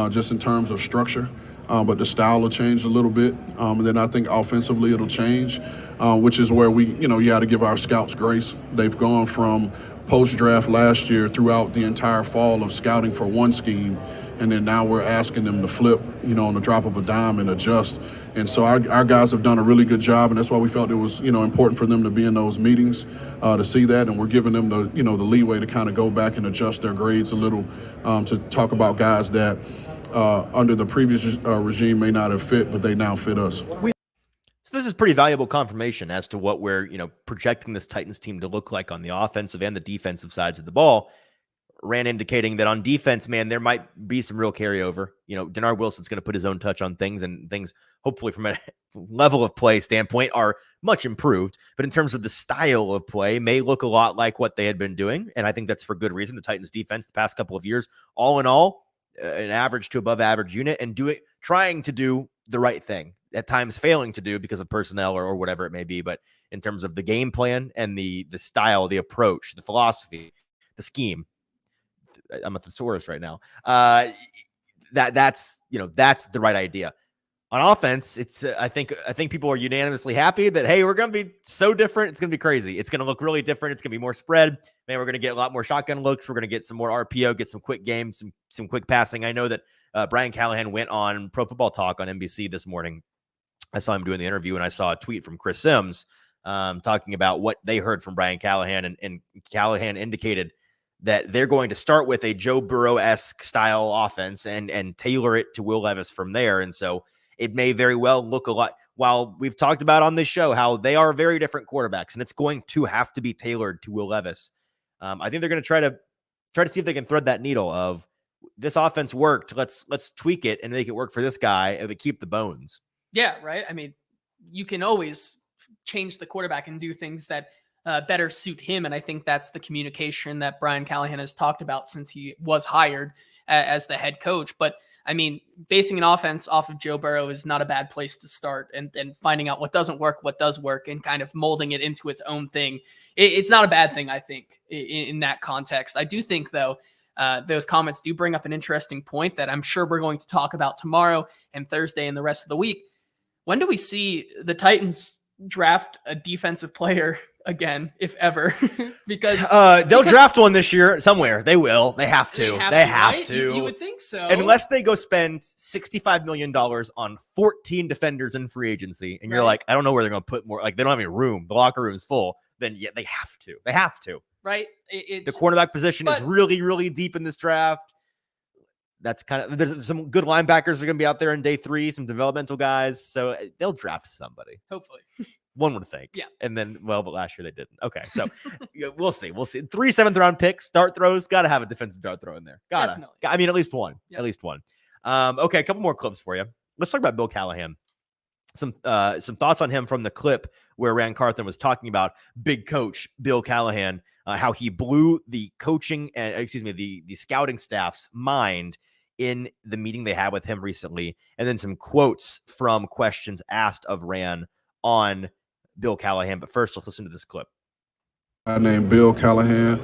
just in terms of structure, but the style will change a little bit. And then I think offensively it'll change, which is where you got to give our scouts grace. They've gone from post-draft last year throughout the entire fall of scouting for one scheme, and then now we're asking them to flip, on the drop of a dime and adjust. And so our guys have done a really good job, and that's why we felt it was, important for them to be in those meetings to see that, and we're giving them the, the leeway to kind of go back and adjust their grades a little, to talk about guys that under the previous regime may not have fit, but they now fit us. So this is pretty valuable confirmation as to what we're, projecting this Titans team to look like on the offensive and the defensive sides of the ball. Rand indicating that on defense, man, there might be some real carryover. Denard Wilson's going to put his own touch on things, and things hopefully from a level of play standpoint are much improved. But in terms of the style of play, may look a lot like what they had been doing. And I think that's for good reason. The Titans defense the past couple of years, all in all, an average to above average unit, and trying to do the right thing. at times failing to do because of personnel or whatever it may be. But in terms of the game plan and the style, the approach, the philosophy, the scheme, I'm a thesaurus right now. That's the right idea. On offense, it's I think people are unanimously happy that, hey, we're going to be so different. It's going to be crazy. It's going to look really different. It's going to be more spread. Man, we're going to get a lot more shotgun looks. We're going to get some more RPO, get some quick games, some quick passing. I know that Brian Callahan went on Pro Football Talk on NBC this morning. I saw him doing the interview, and I saw a tweet from Chris Sims talking about what they heard from Brian Callahan, and Callahan indicated that they're going to start with a Joe Burrow-esque style offense and tailor it to Will Levis from there. And so it may very well look a lot, while we've talked about on this show how they are very different quarterbacks, and it's going to have to be tailored to Will Levis. I think they're going to try to see if they can thread that needle of this offense worked. Let's tweak it and make it work for this guy, but keep the bones. Yeah, right. I mean, you can always change the quarterback and do things that better suit him. And I think that's the communication that Brian Callahan has talked about since he was hired as the head coach. But I mean, basing an offense off of Joe Burrow is not a bad place to start, and finding out what doesn't work, what does work, and kind of molding it into its own thing. It's not a bad thing, I think, in that context. I do think, though, those comments do bring up an interesting point that I'm sure we're going to talk about tomorrow and Thursday and the rest of the week. When do we see the Titans draft a defensive player again, if ever? because they'll draft one this year somewhere. They will. They have to. They have right? to. You would think so. Unless they go spend $65 million on 14 defenders in free agency, and you're like, I don't know where they're going to put more. Like, they don't have any room. The locker room is full. Then yeah, they have to. They have to. Right. The cornerback position is really, really deep in this draft. That's kind of, there's some good linebackers are going to be out there in day 3, some developmental guys. So they'll draft somebody. Hopefully. One would think. Yeah. And then, but last year they didn't. Okay. So we'll see. 3 7th-round picks, dart throws. Got to have a defensive dart throw in there. Definitely. I mean, at least one. Yep. At least one. Okay. A couple more clips for you. Let's talk about Bill Callahan. Some thoughts on him from the clip where Rand Carthon was talking about big coach Bill Callahan, how he blew the coaching and the scouting staff's mind in the meeting they had with him recently, and then some quotes from questions asked of Rand on Bill Callahan. But first, let's listen to this clip. I named Bill Callahan,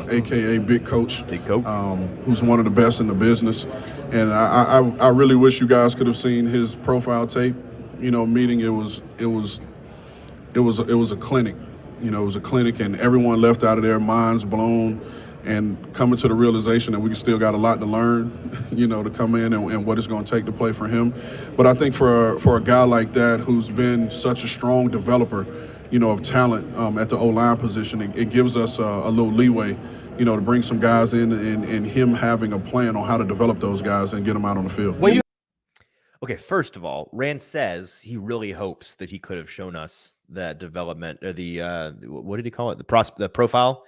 a.k.a. Big Coach, who's one of the best in the business. And I really wish you guys could have seen his profile tape. Meeting. It was a clinic. It was a clinic, and everyone left out of there minds blown and coming to the realization that we still got a lot to learn, to come in and what it's going to take to play for him. But I think for a guy like that who's been such a strong developer, of talent at the O-line position, it gives us a little leeway, to bring some guys in and him having a plan on how to develop those guys and get them out on the field. Okay, first of all, Rand says he really hopes that he could have shown us that development, or the what did he call it? The profile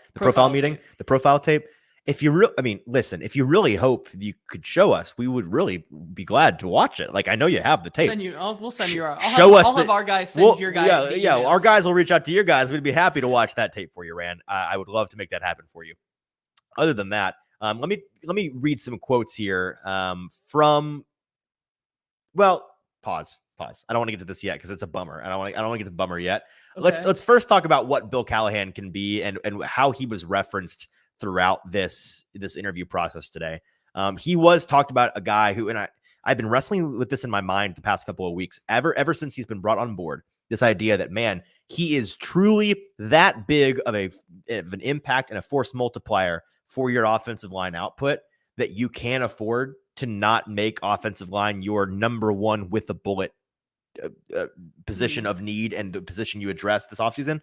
meeting, tape. The profile tape. If you listen, if you really hope you could show us, we would really be glad to watch it. Like, I know you have the tape. We'll send you. I'll have our guys send your guys. Yeah. Our guys will reach out to your guys. We'd be happy to watch that tape for you, Rand. I would love to make that happen for you. Other than that, let me read some quotes here from. Well, pause. I don't want to get to this yet because it's a bummer. I don't want to get to the bummer yet. Okay. Let's first talk about what Bill Callahan can be and how he was referenced throughout this interview process today. He was talked about a guy who, and I've been wrestling with this in my mind the past couple of weeks, ever since he's been brought on board. This idea that, man, he is truly that big of an impact and a force multiplier for your offensive line output that you can't afford to not make offensive line your number one with a bullet position of need and the position you address this offseason.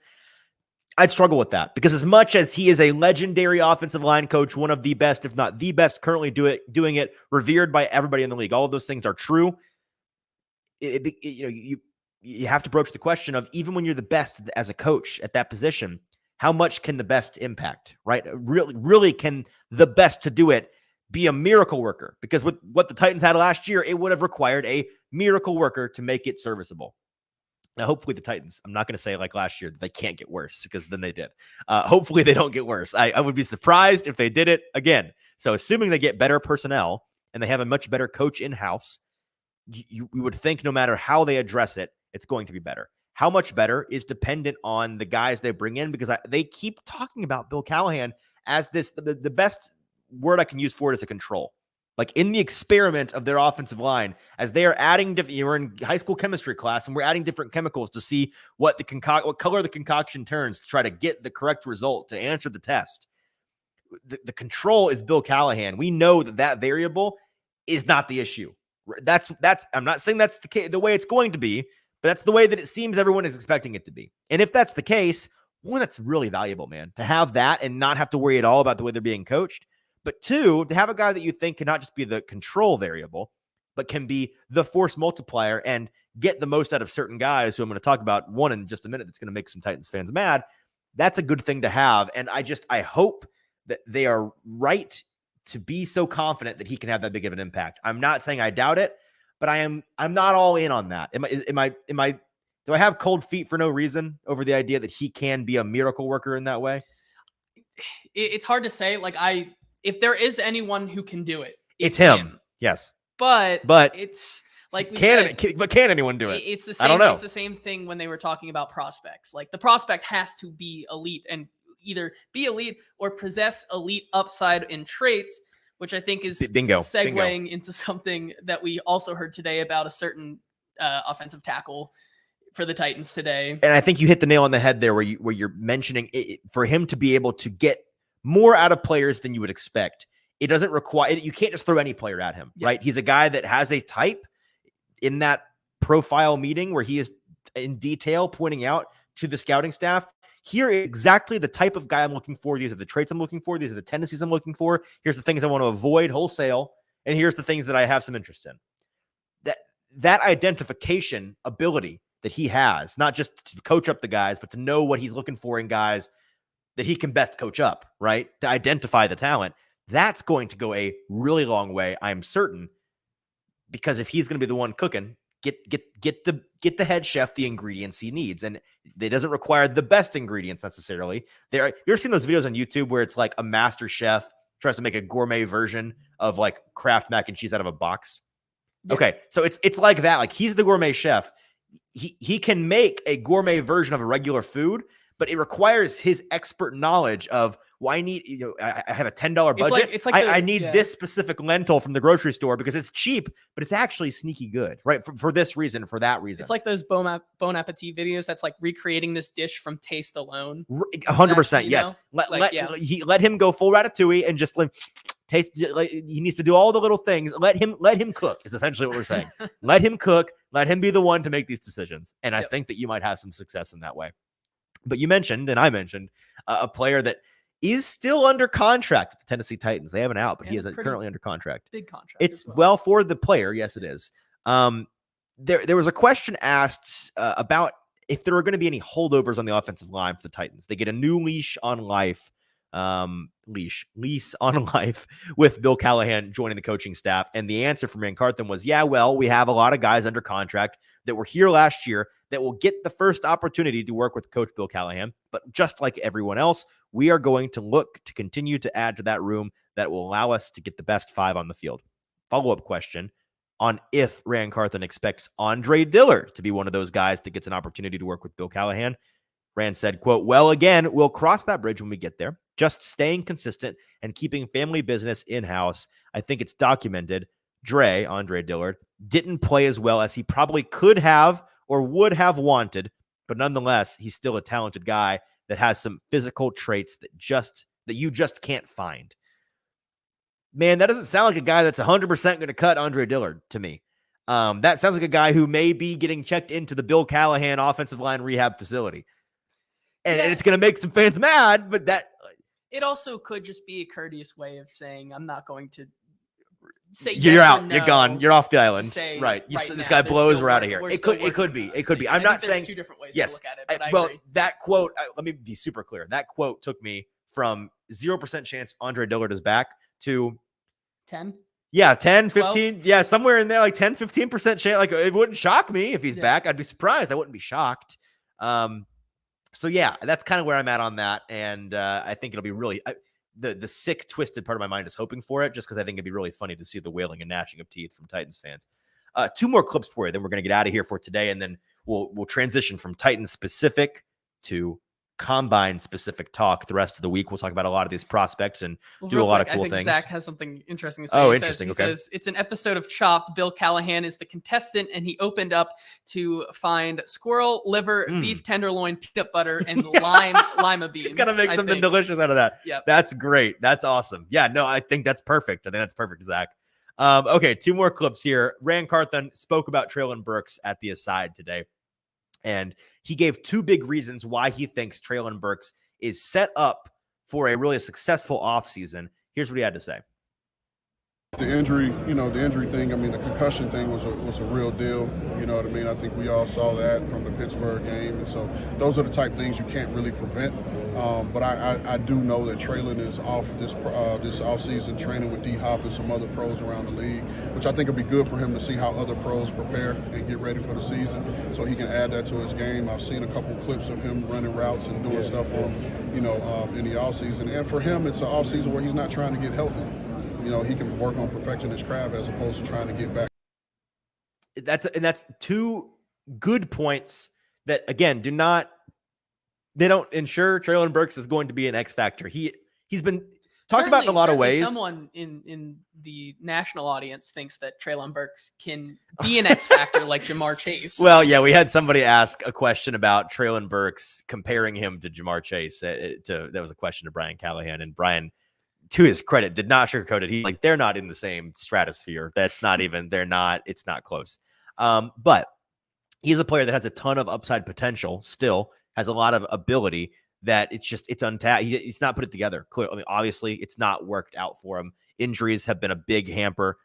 I'd struggle with that because as much as he is a legendary offensive line coach, one of the best, if not the best, currently doing it, revered by everybody in the league, all of those things are true. You have to broach the question of, even when you're the best as a coach at that position, how much can the best impact, right? Really can the best to do it be a miracle worker? Because with what the Titans had last year, it would have required a miracle worker to make it serviceable. Now, hopefully the Titans, I'm not going to say like last year that they can't get worse, because then they did. Hopefully they don't get worse. I would be surprised if they did it again. So assuming they get better personnel and they have a much better coach in-house, you would think no matter how they address it, it's going to be better. How much better is dependent on the guys they bring in, because they keep talking about Bill Callahan as the best word I can use for it is a control. Like in the experiment of their offensive line, as they are adding, you're in high school chemistry class, and we're adding different chemicals to see what color the concoction turns to try to get the correct result to answer the test. The control is Bill Callahan. We know that variable is not the issue. That's. I'm not saying that's the way it's going to be, but that's the way that it seems everyone is expecting it to be. And if that's the case, one, that's really valuable, man, to have that and not have to worry at all about the way they're being coached. But two, to have a guy that you think can not just be the control variable, but can be the force multiplier and get the most out of certain guys who I'm going to talk about one in just a minute that's going to make some Titans fans mad. That's a good thing to have. And I hope that they are right to be so confident that he can have that big of an impact. I'm not saying I doubt it, but I'm not all in on that. Do I have cold feet for no reason over the idea that he can be a miracle worker in that way? It's hard to say. Like if there is anyone who can do it, it's him. Yes. But it's like can anyone do it? It's the same. I don't know. It's the same thing when they were talking about prospects. Like the prospect has to be elite and either be elite or possess elite upside in traits, which I think is segueing into something that we also heard today about a certain offensive tackle for the Titans today. And I think you hit the nail on the head there where you're mentioning it, for him to be able to get more out of players than you would expect. It doesn't require, you can't just throw any player at him, right? He's a guy that has a type in that profile meeting where he is in detail pointing out to the scouting staff, here is exactly the type of guy I'm looking for. These are the traits I'm looking for. These are the tendencies I'm looking for. Here's the things I want to avoid wholesale. And here's the things that I have some interest in. That identification ability that he has, not just to coach up the guys, but to know what he's looking for in guys that he can best coach up, right? To identify the talent. That's going to go a really long way, I'm certain, because if he's going to be the one cooking, get the head chef the ingredients he needs, and it doesn't require the best ingredients necessarily. You ever seen those videos on YouTube where it's like a master chef tries to make a gourmet version of like Kraft mac and cheese out of a box? Yeah. Okay, so it's like that. Like he's the gourmet chef. He can make a gourmet version of a regular food, but it requires his expert knowledge of, well, I need, I have a $10 budget. I need this specific lentil from the grocery store because it's cheap, but it's actually sneaky good, right? For this reason, for that reason. It's like those Bon Appetit videos that's like recreating this dish from taste alone. 100%. Yes. Let him go full ratatouille and just like taste. He needs to do all the little things. Let him cook is essentially what we're saying. Let him cook. Let him be the one to make these decisions. And I think that you might have some success in that way. But you mentioned, and I mentioned, a player that is still under contract with the Tennessee Titans. They have an out, but he is currently under contract. Big contract. It's well for the player. Yes, it is. There was a question asked about if there are going to be any holdovers on the offensive line for the Titans. They get a new leash on life with Bill Callahan joining the coaching staff. And the answer from Carthon was, yeah, well, we have a lot of guys under contract that were here last year that will get the first opportunity to work with Coach Bill Callahan. But just like everyone else, we are going to look to continue to add to that room that will allow us to get the best five on the field. Follow-up question on if Rand Carthon expects Andre Dillard to be one of those guys that gets an opportunity to work with Bill Callahan. Rand said, quote, well, again, we'll cross that bridge when we get there. Just staying consistent and keeping family business in-house. I think it's documented. Andre Dillard, didn't play as well as he probably could have or would have wanted, but nonetheless, he's still a talented guy that has some physical traits that you just can't find. Man, that doesn't sound like a guy that's 100% going to cut Andre Dillard to me. That sounds like a guy who may be getting checked into the Bill Callahan offensive line rehab facility. And it's going to make some fans mad, but it also could just be a courteous way of saying, I'm not going to say you're out, no, you're gone, you're off the island. Right. This guy blows, we're out of here. It could be. I'm not saying two different ways to look at it. But well, agree. That quote, let me be super clear. That quote took me from 0% chance Andre Dillard is back to 10. Yeah, 10, 15. 12? Yeah, somewhere in there, like 10, 15% chance. Like it wouldn't shock me if he's back. I'd be surprised. I wouldn't be shocked. So yeah, that's kind of where I'm at on that. And I think it'll be really the sick, twisted part of my mind is hoping for it, just because I think it'd be really funny to see the wailing and gnashing of teeth from Titans fans. Two more clips for you, then we're going to get out of here for today, and then we'll transition from Titans specific to combine specific talk the rest of the week. We'll talk about a lot of these prospects and do a lot of cool things. Zach has something interesting to say. Oh, He interesting. says it's an episode of Chopped. Bill Callahan is the contestant, and he opened up to find squirrel liver, beef tenderloin, peanut butter, and lima beans. It's got to make something delicious out of that. Yep. That's great. That's awesome. Yeah, no, I think that's perfect. I think that's perfect, Zach. Okay, two more clips here. Rand Carthon spoke about Treylon Burks at the aside today. And he gave two big reasons why he thinks Treylon Burks is set up for a really successful offseason. Here's what he had to say. The injury thing, I mean, the concussion thing was a real deal. You know what I mean? I think we all saw that from the Pittsburgh game. And so those are the type of things you can't really prevent. But I do know that Treylon is off this offseason training with D-Hop and some other pros around the league, which I think will be good for him to see how other pros prepare and get ready for the season so he can add that to his game. I've seen a couple clips of him running routes and doing stuff on, in the offseason. And for him, it's an offseason where he's not trying to get healthy. He can work on perfecting his craft as opposed to trying to get back. That's two good points that, again, they don't ensure Treylon Burks is going to be an X factor. He's been talked about in a lot of ways. Someone in the national audience thinks that Treylon Burks can be an X factor like Jamar Chase. Well, yeah, we had somebody ask a question about Treylon Burks, comparing him to Jamar Chase. That was a question to Brian Callahan, and Brian, to his credit, did not sugarcoat it. He they're not in the same stratosphere. It's not close. But he's a player that has a ton of upside potential, still has a lot of ability that it's untapped. He's not put it together. Clearly, I mean, obviously it's not worked out for him. Injuries have been a big hamper,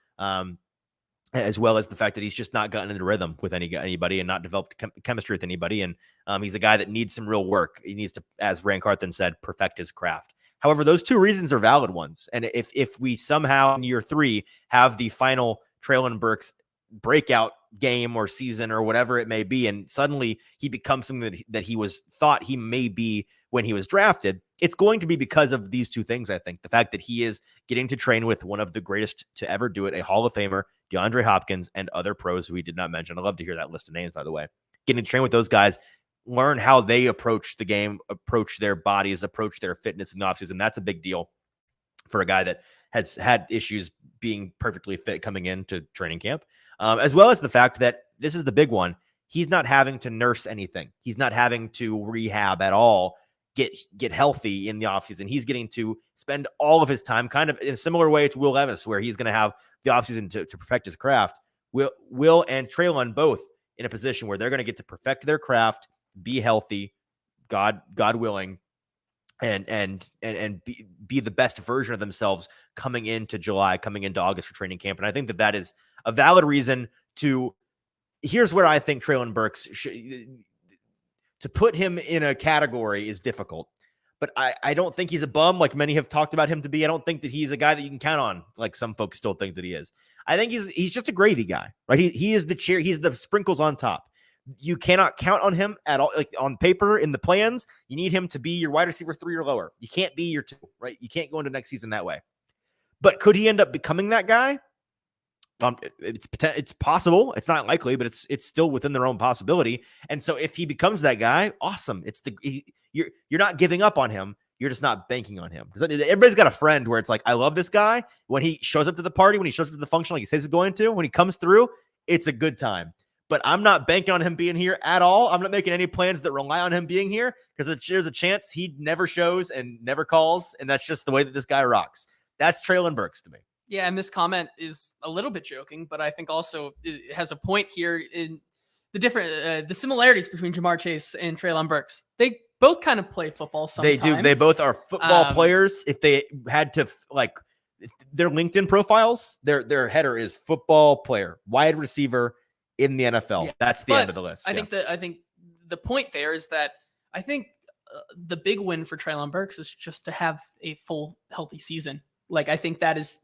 as well as the fact that he's just not gotten into rhythm with anybody and not developed chemistry with anybody. And he's a guy that needs some real work. He needs to, as Rand Carthon said, perfect his craft. However, those two reasons are valid ones. And if we somehow in year 3 have the final Treylon Burks breakout game or season or whatever it may be, and suddenly he becomes something that he was thought he may be when he was drafted, it's going to be because of these two things. I think the fact that he is getting to train with one of the greatest to ever do it, a Hall of Famer, DeAndre Hopkins, and other pros who we did not mention. I'd love to hear that list of names, by the way. Getting to train with those guys, learn how they approach the game, approach their bodies, approach their fitness in the offseason. That's a big deal for a guy that has had issues being perfectly fit coming into training camp, as well as the fact that this is the big one. He's not having to nurse anything. He's not having to rehab at all, get healthy in the offseason. He's getting to spend all of his time kind of in a similar way to Will Levis, where he's going to have the offseason to perfect his craft. Will and Treylon both in a position where they're going to get to perfect their craft, be healthy, God willing, and be the best version of themselves coming into July, coming into August for training camp. And I think that is a valid reason to. Here's where I think Treylon Burks to put him in a category is difficult, but I don't think he's a bum like many have talked about him to be. I don't think that he's a guy that you can count on like some folks still think that he is. I think he's just a gravy guy, right? He is the cheer. He's the sprinkles on top. You cannot count on him at all. Like on paper, in the plans, you need him to be your wide receiver 3 or lower. You can't be your 2, right? You can't go into next season that way. But could he end up becoming that guy? It's possible. It's not likely, but it's still within their own possibility. And so if he becomes that guy, awesome. You're not giving up on him. You're just not banking on him. Because everybody's got a friend where it's like, I love this guy. When he shows up to the party, when he shows up to the function like he says he's going to, when he comes through, it's a good time. But I'm not banking on him being here at all. I'm not making any plans that rely on him being here because there's a chance he never shows and never calls. And that's just the way that this guy rocks. That's Treylon Burks to me. Yeah, and this comment is a little bit joking, but I think also it has a point here in the similarities between Jamar Chase and Treylon Burks. They both kind of play football sometimes. They do. They both are football players. If they had to, like, their LinkedIn profiles, their header is football player, wide receiver in the NFL. Yeah. That's the end of the list. I think the point there is that I think the big win for Treylon Burks is just to have a full healthy season. Like, I think that is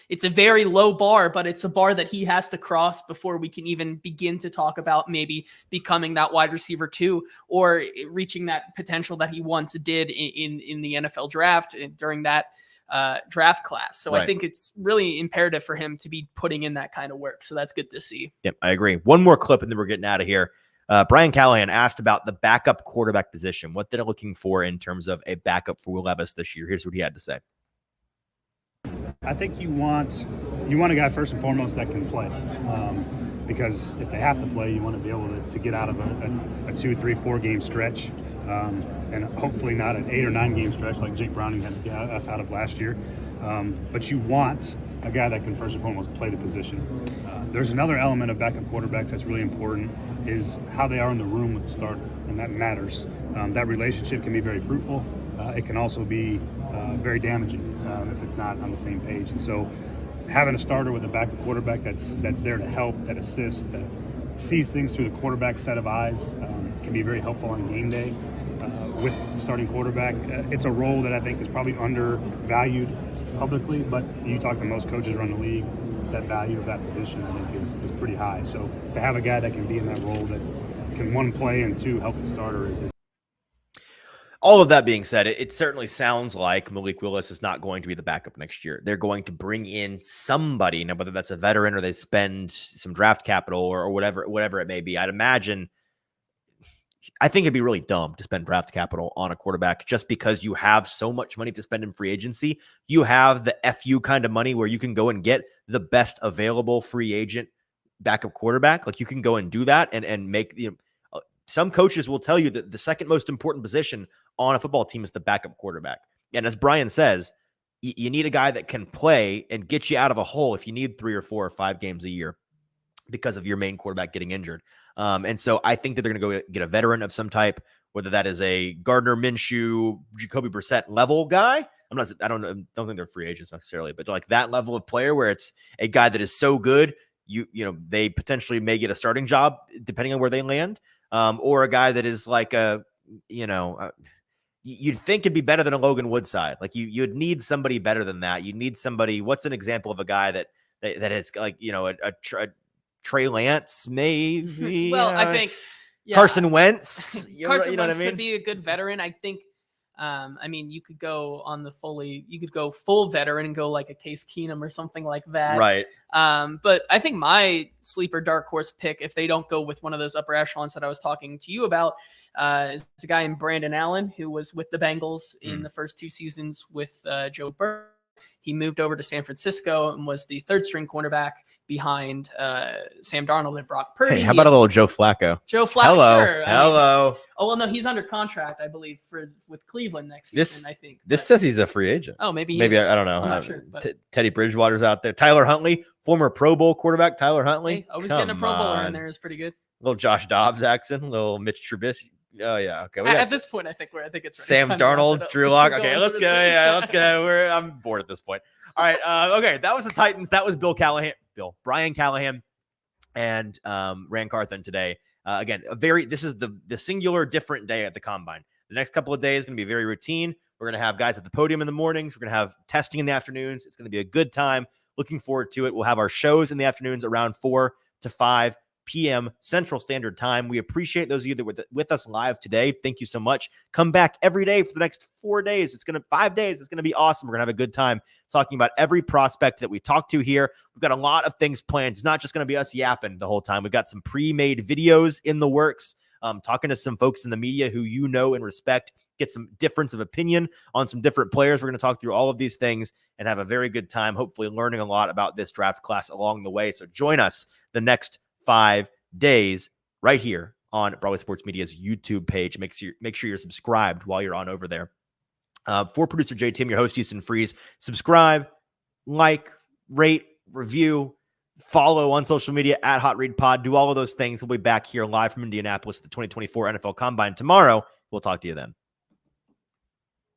it's a very low bar, but it's a bar that he has to cross before we can even begin to talk about maybe becoming that wide receiver 2 or reaching that potential that he once did in the NFL draft during that draft class. So Right. I think it's really imperative for him to be putting in that kind of work. So that's good to see. Yep, I agree. One more clip and then we're getting out of here. Brian Callahan asked about the backup quarterback position, what they're looking for in terms of a backup for Will Levis this year. Here's what he had to say. I think you want a guy first and foremost that can play, because if they have to play, you want to be able to get out of a 2, 3, 4 game stretch, and hopefully not an 8 or 9 game stretch like Jake Browning had to get us out of last year. But you want a guy that can first and foremost play the position. There's another element of backup quarterbacks that's really important, is how they are in the room with the starter, and that matters. That relationship can be very fruitful. It can also be very damaging if it's not on the same page. And so having a starter with a backup quarterback that's there to help, that assists, that sees things through the quarterback's set of eyes can be very helpful on game day with the starting quarterback. It's a role that I think is probably undervalued publicly, but you talk to most coaches around the league, that value of that position I think is pretty high. So to have a guy that can be in that role, that can, 1, play, and 2, help the starter is. All of that being said, it certainly sounds like Malik Willis is not going to be the backup next year. They're going to bring in somebody, now whether that's a veteran or they spend some draft capital or whatever it may be. I think it'd be really dumb to spend draft capital on a quarterback just because you have so much money to spend in free agency. You have the FU kind of money where you can go and get the best available free agent backup quarterback. Like you can go and do that and make some coaches will tell you that the second most important position on a football team is the backup quarterback. And as Brian says, you need a guy that can play and get you out of a hole if you need 3 or 4 or 5 games a year because of your main quarterback getting injured. And so I think that they're going to go get a veteran of some type, whether that is a Gardner Minshew, Jacoby Brissett level guy. I don't think they're free agents necessarily, but like that level of player where it's a guy that is so good, they potentially may get a starting job depending on where they land. Or a guy that is like you'd think it'd be better than a Logan Woodside. Like you'd need somebody better than that. You need somebody. What's an example of a guy that has like, a Trey Lance, maybe? Well, I think Carson Wentz. Carson Wentz what I mean? could be a good veteran. I think. You could go full veteran and go like a Case Keenum or something like that. Right. But I think my sleeper dark horse pick, if they don't go with one of those upper echelons that I was talking to you about, is a guy named Brandon Allen, who was with the Bengals in the first 2 seasons with Joe Burrow. He moved over to San Francisco and was the 3rd string cornerback behind Sam Darnold and Brock Purdy. Hey, how about a little Joe Flacco? Joe Flacco. Hello. Sure. Hello. He's under contract, I believe, with Cleveland next season. I think this says he's a free agent. Oh, maybe I don't know. I'm not sure. But Teddy Bridgewater's out there. Tyler Huntley, former Pro Bowl quarterback. Tyler Huntley. Always getting a Pro Bowler in there is pretty good. Little Josh Dobbs accent. Little Mitch Trubisky. Oh yeah. Okay. At this point, I think it's Sam Darnold, Drew Lock. Okay, let's go. Yeah, let's go. I'm bored at this point. All right. Okay, that was the Titans. That was Brian Callahan, and Rand Carthon today. Again, this is the singular different day at the Combine. The next couple of days is going to be very routine. We're going to have guys at the podium in the mornings. We're going to have testing in the afternoons. It's going to be a good time. Looking forward to it. We'll have our shows in the afternoons around 4 to 5 p.m. Central Standard Time. We appreciate those of you that were with us live today. Thank you so much. Come back every day for the next 5 days. It's going to be awesome. We're going to have a good time talking about every prospect that we talk to here. We've got a lot of things planned. It's not just going to be us yapping the whole time. We've got some pre-made videos in the works, talking to some folks in the media who you know and respect, get some difference of opinion on some different players. We're going to talk through all of these things and have a very good time, hopefully learning a lot about this draft class along the way. So join us the next 5 days right here on Broadway Sports Media's YouTube page. Make sure you're subscribed while you're on over there. For producer JT, I'm your host, Easton Freeze. Subscribe, like, rate, review, follow on social media at Hot Read Pod. Do all of those things. We'll be back here live from Indianapolis at the 2024 NFL Combine tomorrow. We'll talk to you then.